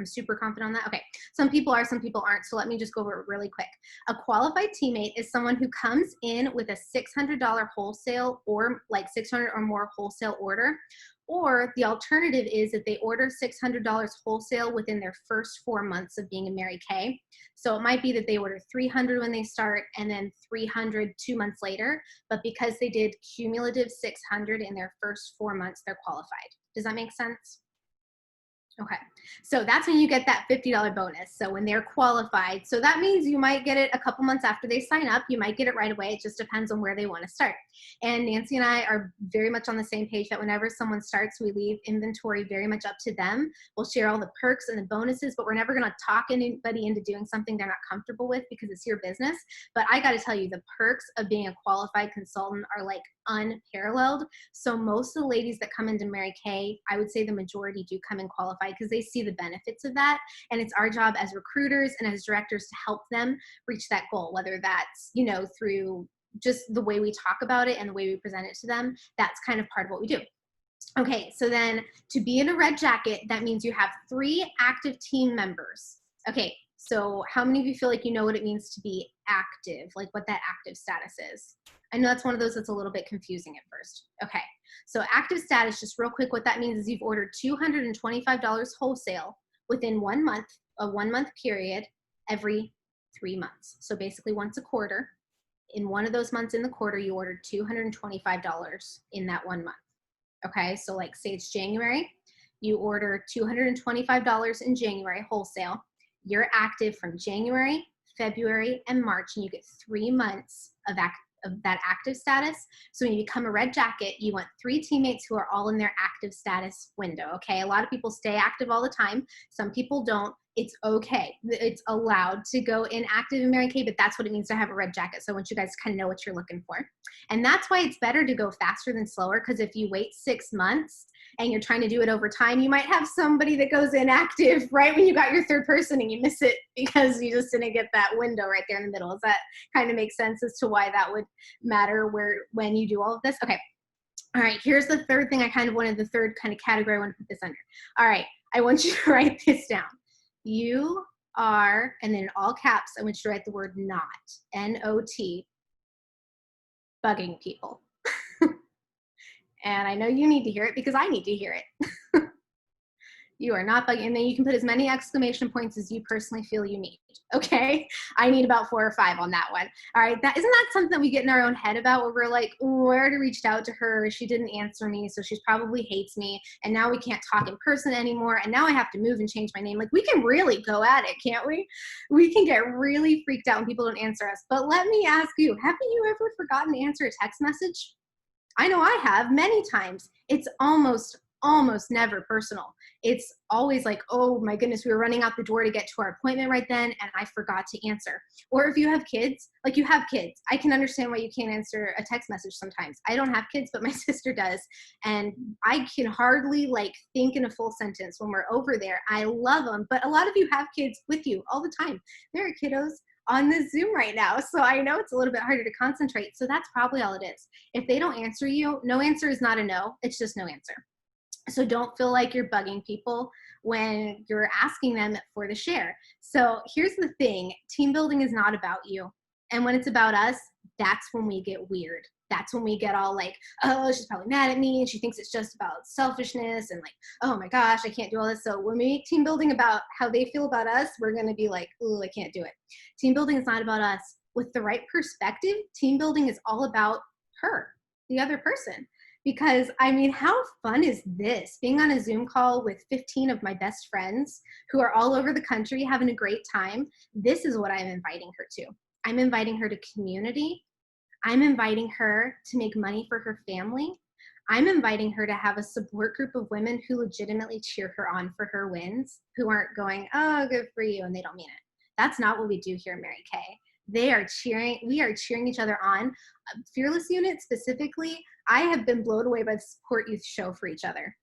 super confident on that? Okay, some people are, some people aren't, so let me just go over it really quick. A qualified teammate is someone who comes in with a $600 wholesale or like 600 or more wholesale order, or the alternative is that they order $600 wholesale within their first 4 months of being a Mary Kay. So it might be that they order 300 when they start and then 300 2 months later, but because they did cumulative 600 in their first 4 months, they're qualified. Does that make sense? Okay, so that's when you get that $50 bonus. So when they're qualified, so that means you might get it a couple months after they sign up. You might get it right away. It just depends on where they want to start. And Nancy and I are very much on the same page that whenever someone starts, we leave inventory very much up to them. We'll share all the perks and the bonuses, but we're never going to talk anybody into doing something they're not comfortable with because it's your business. But I got to tell you, the perks of being a qualified consultant are like unparalleled. So most of the ladies that come into Mary Kay, I would say the majority do come in qualified because they see the benefits of that. And it's our job as recruiters and as directors to help them reach that goal, whether that's, you know, through just the way we talk about it and the way we present it to them. That's kind of part of what we do. Okay, so then to be in a Red Jacket, that means you have 3 active team members. Okay, so how many of you feel like you know what it means to be active, like what that active status is? I know that's one of those that's a little bit confusing at first. Okay, so active status, just real quick, what that means is you've ordered $225 wholesale within 1 month, a 1 month period, every 3 months. So basically once a quarter. In one of those months in the quarter, you ordered $225 in that 1 month. Okay, so like say it's January, you order $225 in January wholesale. You're active from January, February, and March, and you get 3 months of that active status. So when you become a Red Jacket, you want 3 teammates who are all in their active status window, okay? A lot of people stay active all the time. Some people don't. It's okay. It's allowed to go inactive in Mary Kay, but that's what it means to have a Red Jacket. So I want you guys to kind of know what you're looking for. And that's why it's better to go faster than slower, because if you wait 6 months and you're trying to do it over time, you might have somebody that goes inactive right when you got your 3rd person and you miss it because you just didn't get that window right there in the middle. Does that kind of make sense as to why that would matter when you do all of this? Okay. All right, here's the 3rd thing I kind of wanted, the 3rd kind of category I want to put this under. All right, I want you to write this down. You are, and then in all caps, I want you to write the word not, N-O-T, bugging people. And I know you need to hear it because I need to hear it. You are not bugging, and then you can put as many exclamation points as you personally feel you need, okay? I need about 4 or 5 on that one. All right, isn't that something that we get in our own head about where we're like, oh, I already reached out to her, she didn't answer me, so she probably hates me, and now we can't talk in person anymore, and now I have to move and change my name. Like, we can really go at it, can't we? We can get really freaked out when people don't answer us. But let me ask you, haven't you ever forgotten to answer a text message? I know I have many times. It's almost never personal. It's always like, oh my goodness, we were running out the door to get to our appointment right then and I forgot to answer. Or if you have kids, like you have kids, I can understand why you can't answer a text message sometimes. I don't have kids, but my sister does. And I can hardly like think in a full sentence when we're over there. I love them, but a lot of you have kids with you all the time. There are kiddos on the Zoom right now. So I know it's a little bit harder to concentrate. So that's probably all it is. If they don't answer you, no answer is not a no. It's just no answer. So don't feel like you're bugging people when you're asking them for the share. So here's the thing, team building is not about you. And when it's about us, that's when we get weird. That's when we get all like, oh, she's probably mad at me and she thinks it's just about selfishness and like, oh my gosh, I can't do all this. So when we make team building about how they feel about us, we're going to be like, oh, I can't do it. Team building is not about us. With the right perspective, team building is all about her, the other person. Because I mean, how fun is this? Being on a Zoom call with 15 of my best friends who are all over the country having a great time. This is what I'm inviting her to. I'm inviting her to community. I'm inviting her to make money for her family. I'm inviting her to have a support group of women who legitimately cheer her on for her wins, who aren't going, oh, good for you, and they don't mean it. That's not what we do here at Mary Kay. We are cheering each other on. Fearless Unit specifically, I have been blown away by the support you show for each other.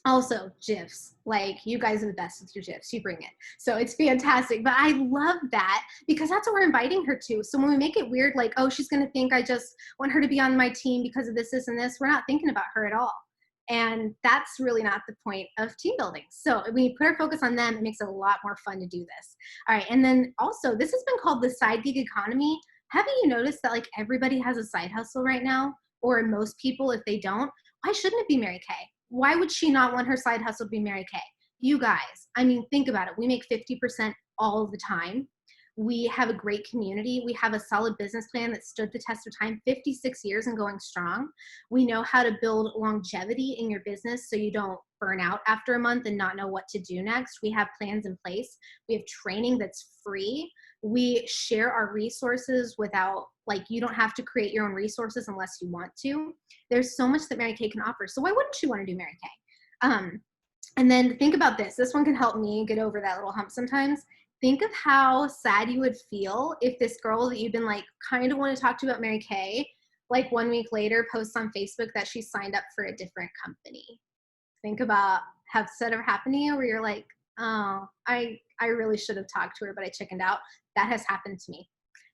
Also, GIFs, like you guys are the best with your GIFs, you bring it. So it's fantastic, but I love that because that's what we're inviting her to. So when we make it weird, like, oh, she's gonna think I just want her to be on my team because of this, this, and this, we're not thinking about her at all. And that's really not the point of team building. So when you put our focus on them, it makes it a lot more fun to do this. All right, and then also, this has been called the side gig economy. Haven't you noticed that like everybody has a side hustle right now? Or most people, if they don't, why shouldn't it be Mary Kay? Why would she not want her side hustle to be Mary Kay? You guys, I mean, think about it. We make 50% all the time. We have a great community. We have a solid business plan that stood the test of time, 56 years and going strong. We know how to build longevity in your business so you don't burn out after a month and not know what to do next. We have plans in place. We have training that's free. We share our resources without, like, you don't have to create your own resources unless you want to. There's so much that Mary Kay can offer. So why wouldn't you want to do Mary Kay? And then think about this. This one can help me get over that little hump sometimes. Think of how sad you would feel if this girl that you've been like kind of want to talk to about Mary Kay, like 1 week later posts on Facebook that she signed up for a different company. Think about, have that ever happened to you where you're like, oh, I really should have talked to her, but I chickened out. That has happened to me.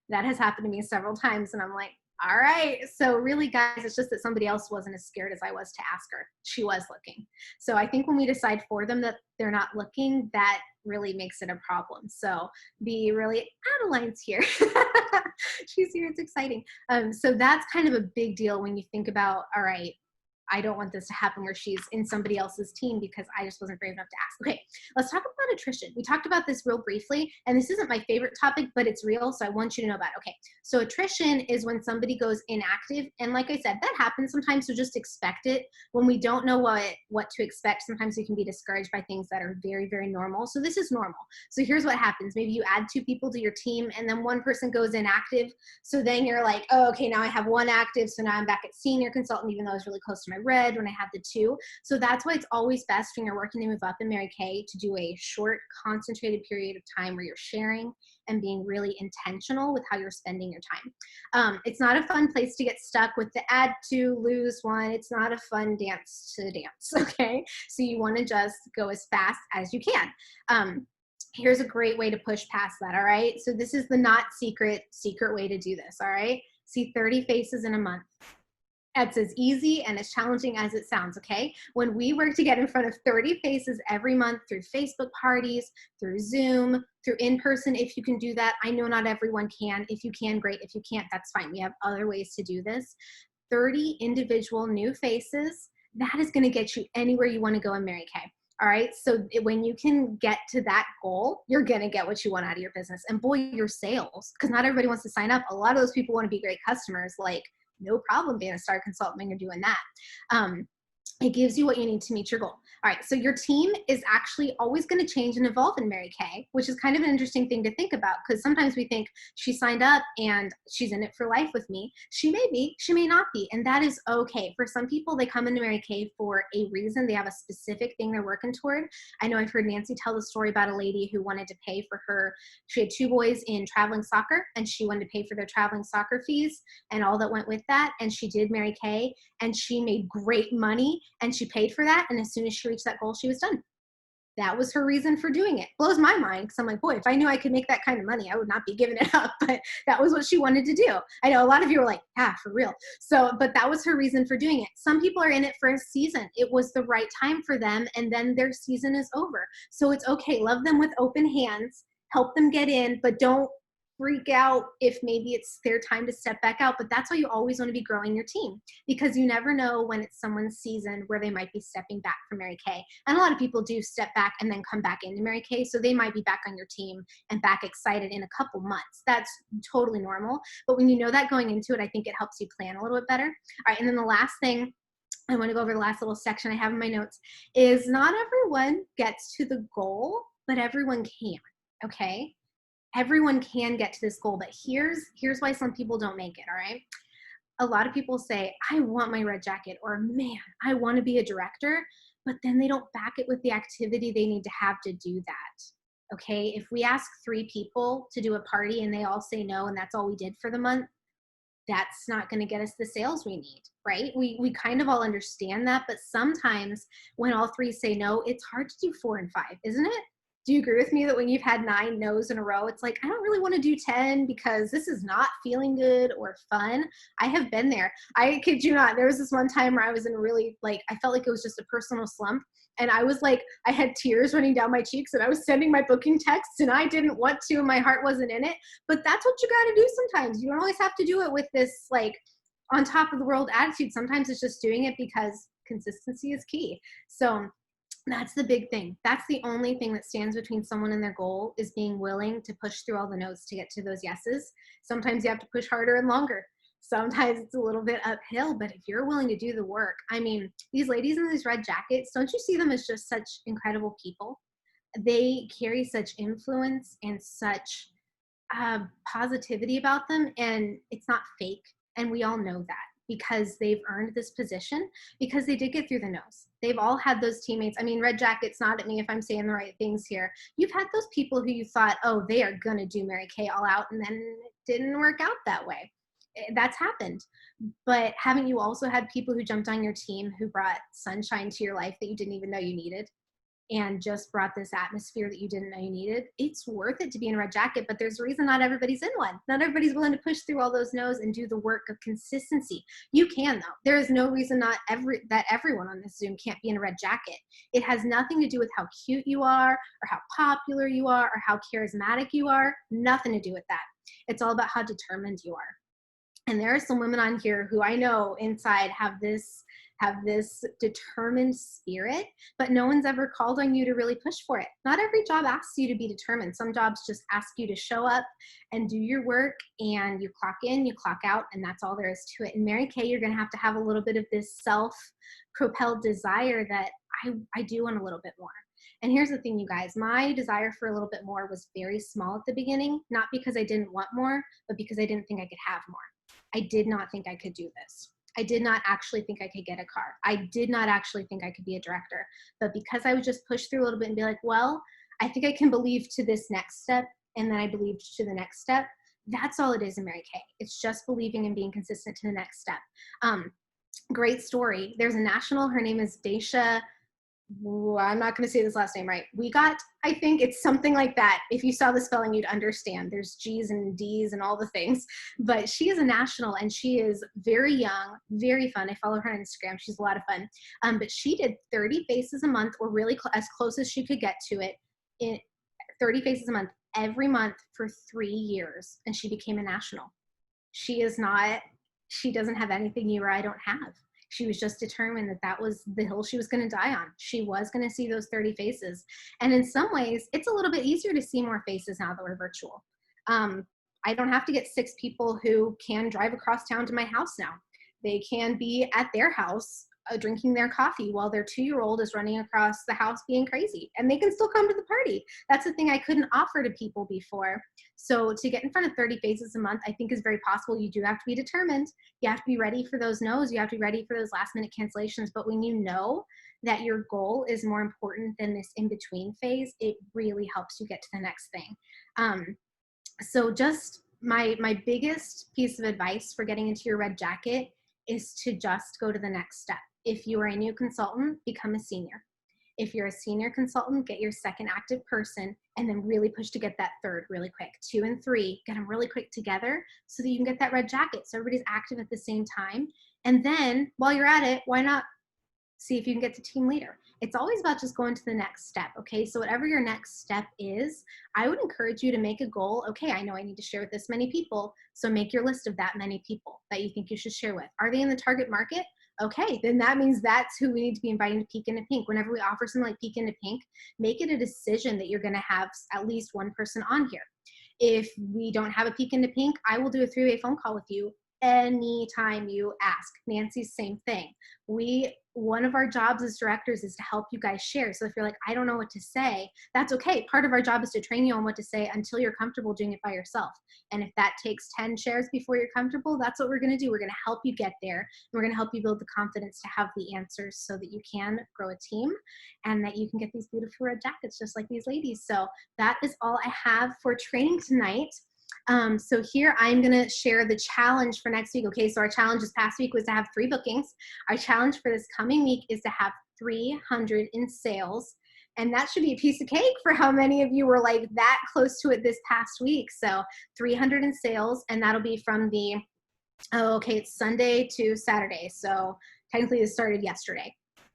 That has happened to me several times. And I'm like, all right. So really, guys, it's just that somebody else wasn't as scared as I was to ask her. She was looking. So I think when we decide for them that they're not looking, that really makes it a problem. So be really, Adeline's here. She's here. It's exciting. So that's kind of a big deal when you think about, all right, I don't want this to happen where she's in somebody else's team because I just wasn't brave enough to ask. Okay, let's talk about attrition. We talked about this real briefly, and this isn't my favorite topic, but it's real, so I want you to know about it. Okay, so attrition is when somebody goes inactive, and like I said, that happens sometimes, so just expect it. When we don't know what to expect, sometimes we can be discouraged by things that are very, very normal. So this is normal. So here's what happens. Maybe you add 2 people to your team, and then one person goes inactive, so then you're like, oh, okay, now I have 1 active, so now I'm back at senior consultant, even though I was really close to my red when I had the 2. So that's why it's always best when you're working to move up in Mary Kay to do a short, concentrated period of time where you're sharing and being really intentional with how you're spending your time. It's not a fun place to get stuck with the add 2, lose 1. It's not a fun dance to dance, okay? So you want to just go as fast as you can. Here's a great way to push past that, all right? So this is the not secret way to do this, all right? See 30 faces in a month. It's as easy and as challenging as it sounds, okay? When we work to get in front of 30 faces every month through Facebook parties, through Zoom, through in-person, if you can do that. I know not everyone can. If you can, great. If you can't, that's fine. We have other ways to do this. 30 individual new faces, that is gonna get you anywhere you wanna go in Mary Kay. All right, so when you can get to that goal, you're gonna get what you want out of your business. And boy, your sales, because not everybody wants to sign up. A lot of those people wanna be great customers, like, no problem being a star consultant when you're doing that. It gives you what you need to meet your goal. All right, so your team is actually always going to change and evolve in Mary Kay, which is kind of an interesting thing to think about because sometimes we think she signed up and she's in it for life with me. She may be, she may not be, and that is okay. For some people, they come into Mary Kay for a reason. They have a specific thing they're working toward. I know I've heard Nancy tell the story about a lady who wanted to pay for her, she had 2 boys in traveling soccer, and she wanted to pay for their traveling soccer fees and all that went with that, and she did Mary Kay, and she made great money, and she paid for that, and as soon as she reached that goal, she was done. That was her reason for doing it. Blows my mind because I'm like, boy, if I knew I could make that kind of money, I would not be giving it up. But that was what she wanted to do. I know a lot of you were like, yeah, for real. So, but that was her reason for doing it. Some people are in it for a season. It was the right time for them, and then their season is over. So it's okay. Love them with open hands. Help them get in, but don't freak out if maybe it's their time to step back out. But that's why you always want to be growing your team, because you never know when it's someone's season where they might be stepping back from Mary Kay. And a lot of people do step back and then come back into Mary Kay, so they might be back on your team and back excited in a couple months. That's totally normal. But when you know that going into it, I think it helps you plan a little bit better. All right, and then the last thing I want to go over, the last little section I have in my notes, is not everyone gets to the goal, but everyone can, okay? Everyone can get to this goal, but here's why some people don't make it, all right? A lot of people say, I want my red jacket, or man, I want to be a director, but then they don't back it with the activity they need to have to do that, okay? If we ask 3 people to do a party and they all say no, and that's all we did for the month, that's not going to get us the sales we need, right? We kind of all understand that, but sometimes when all 3 say no, it's hard to do 4 and 5, isn't it? Do you agree with me that when you've had 9 no's in a row, it's like, I don't really want to do 10 because this is not feeling good or fun? I have been there. I kid you not. There was this one time where I was in really, like, I felt like it was just a personal slump. And I was like, I had tears running down my cheeks, and I was sending my booking texts, and I didn't want to, and my heart wasn't in it. But that's what you got to do sometimes. You don't always have to do it with this, like, on top of the world attitude. Sometimes it's just doing it because consistency is key. So that's the big thing. That's the only thing that stands between someone and their goal, is being willing to push through all the no's to get to those yeses. Sometimes you have to push harder and longer. Sometimes it's a little bit uphill, but if you're willing to do the work, I mean, these ladies in these red jackets, don't you see them as just such incredible people? They carry such influence and such positivity about them, and it's not fake. And we all know that, because they've earned this position, because they did get through the no's. They've all had those teammates. I mean, red jackets, nod at me if I'm saying the right things here. You've had those people who you thought, oh, they are going to do Mary Kay all out, and then it didn't work out that way. That's happened. But haven't you also had people who jumped on your team who brought sunshine to your life that you didn't even know you needed, and just brought this atmosphere that you didn't know you needed? It's worth it to be in a red jacket, but there's a reason not everybody's in one. Not everybody's willing to push through all those no's and do the work of consistency. You can, though. There is no reason that everyone on this Zoom can't be in a red jacket. It has nothing to do with how cute you are, or how popular you are, or how charismatic you are. Nothing to do with that. It's all about how determined you are. And there are some women on here who I know inside have this determined spirit, but no one's ever called on you to really push for it. Not every job asks you to be determined. Some jobs just ask you to show up and do your work, and you clock in, you clock out, and that's all there is to it. In Mary Kay, you're going to have a little bit of this self-propelled desire that I do want a little bit more. And here's the thing, you guys, my desire for a little bit more was very small at the beginning, not because I didn't want more, but because I didn't think I could have more. I did not think I could do this. I did not actually think I could get a car. I did not actually think I could be a director. But because I would just push through a little bit and be like, well, I think I can believe to this next step, and then I believed to the next step. That's all it is in Mary Kay. It's just believing and being consistent to the next step. Great story. There's a national, her name is Daisha. I'm not going to say this last name right. I think it's something like that. If you saw the spelling, you'd understand. There's G's and D's and all the things. But she is a national, and she is very young, very fun. I follow her on Instagram. She's a lot of fun. But she did 30 faces a month, or really as close as she could get to it, in 30 faces a month, every month for 3 years. And she became a national. She doesn't have anything you or I don't have. She was just determined that that was the hill she was going to die on. She was going to see those 30 faces. And in some ways, it's a little bit easier to see more faces now that we're virtual. I don't have to get 6 people who can drive across town to my house now. They can be at their house drinking their coffee while their 2-year-old is running across the house being crazy, and they can still come to the party. That's the thing I couldn't offer to people before. So to get in front of 30 faces a month, I think is very possible. You do have to be determined. You have to be ready for those no's. You have to be ready for those last minute cancellations. But when you know that your goal is more important than this in-between phase, it really helps you get to the next thing. So just my biggest piece of advice for getting into your red jacket is to just go to the next step. If you are a new consultant, become a senior. If you're a senior consultant, get your second active person and then really push to get that third really quick. 2 and 3, get them really quick together so that you can get that red jacket so everybody's active at the same time. And then while you're at it, why not see if you can get to team leader? It's always about just going to the next step, okay? So whatever your next step is, I would encourage you to make a goal. Okay, I know I need to share with this many people, so make your list of that many people that you think you should share with. Are they in the target market? Okay, then that means that's who we need to be inviting to Peek into Pink. Whenever we offer something like Peek into Pink, make it a decision that you're gonna have at least one person on here. If we don't have a Peek into Pink, I will do a 3-way phone call with you anytime you ask. Nancy's same thing. One of our jobs as directors is to help you guys share. So if you're like, I don't know what to say, that's okay. Part of our job is to train you on what to say until you're comfortable doing it by yourself. And if that takes 10 shares before you're comfortable, that's what we're gonna do. We're gonna help you get there. And we're gonna help you build the confidence to have the answers so that you can grow a team and that you can get these beautiful red jackets just like these ladies. So that is all I have for training tonight. So here I'm going to share the challenge for next week. Okay, so our challenge this past week was to have 3 bookings. Our challenge for this coming week is to have 300 in sales. And that should be a piece of cake for how many of you were like that close to it this past week. So 300 in sales, and that'll be from the, it's Sunday to Saturday. So technically this started yesterday,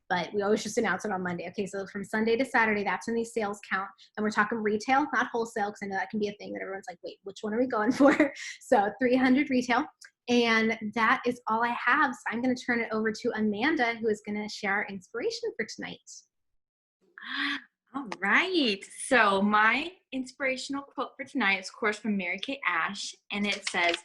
but we always just announce it on Monday. Okay, so from Sunday to Saturday, that's when these sales count. And we're talking retail, not wholesale, because I know that can be a thing that everyone's like, wait, which one are we going for? So 300 retail. And that is all I have. So I'm going to turn it over to Amanda, who is going to share our inspiration for tonight. All right. So my inspirational quote for tonight is, of course, from Mary Kay Ash, and it says,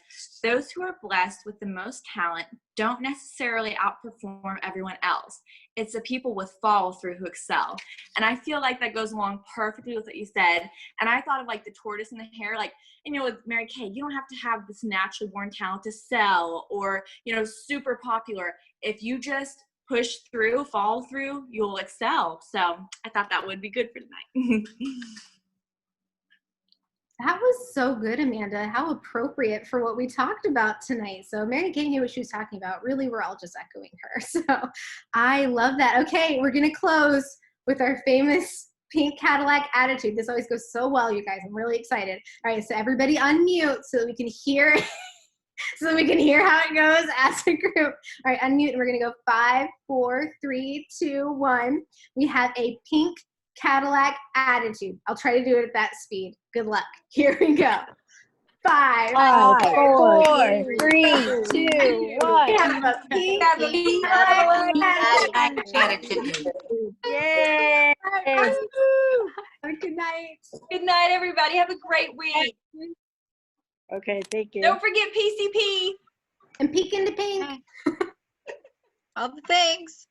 "Those who are blessed with the most talent don't necessarily outperform everyone else. It's the people with follow through who excel." And I feel like that goes along perfectly with what you said. And I thought of like the tortoise and the hare, like, you know, with Mary Kay, you don't have to have this naturally born talent to sell or, you know, super popular. If you just push through, follow through, you'll excel. So I thought that would be good for tonight. That was so good, Amanda. How appropriate for what we talked about tonight. So Mary Kay knew what she was talking about. Really, we're all just echoing her. So I love that. Okay, we're going to close with our famous pink Cadillac attitude. This always goes so well, you guys. I'm really excited. All right, so everybody unmute so that we can hear so that we can hear how it goes as a group. All right, unmute, and we're going to go 5, 4, 3, 2, 1. We have a pink Cadillac attitude. I'll try to do it at that speed. Good luck. Here we go. 5, 4, 3, 2, 1. We have a pink Cadillac attitude. Yay! Have a good night. Good night, everybody. Have a great week. Okay, thank you. Don't forget PCP. And Peek into Pink. All the things.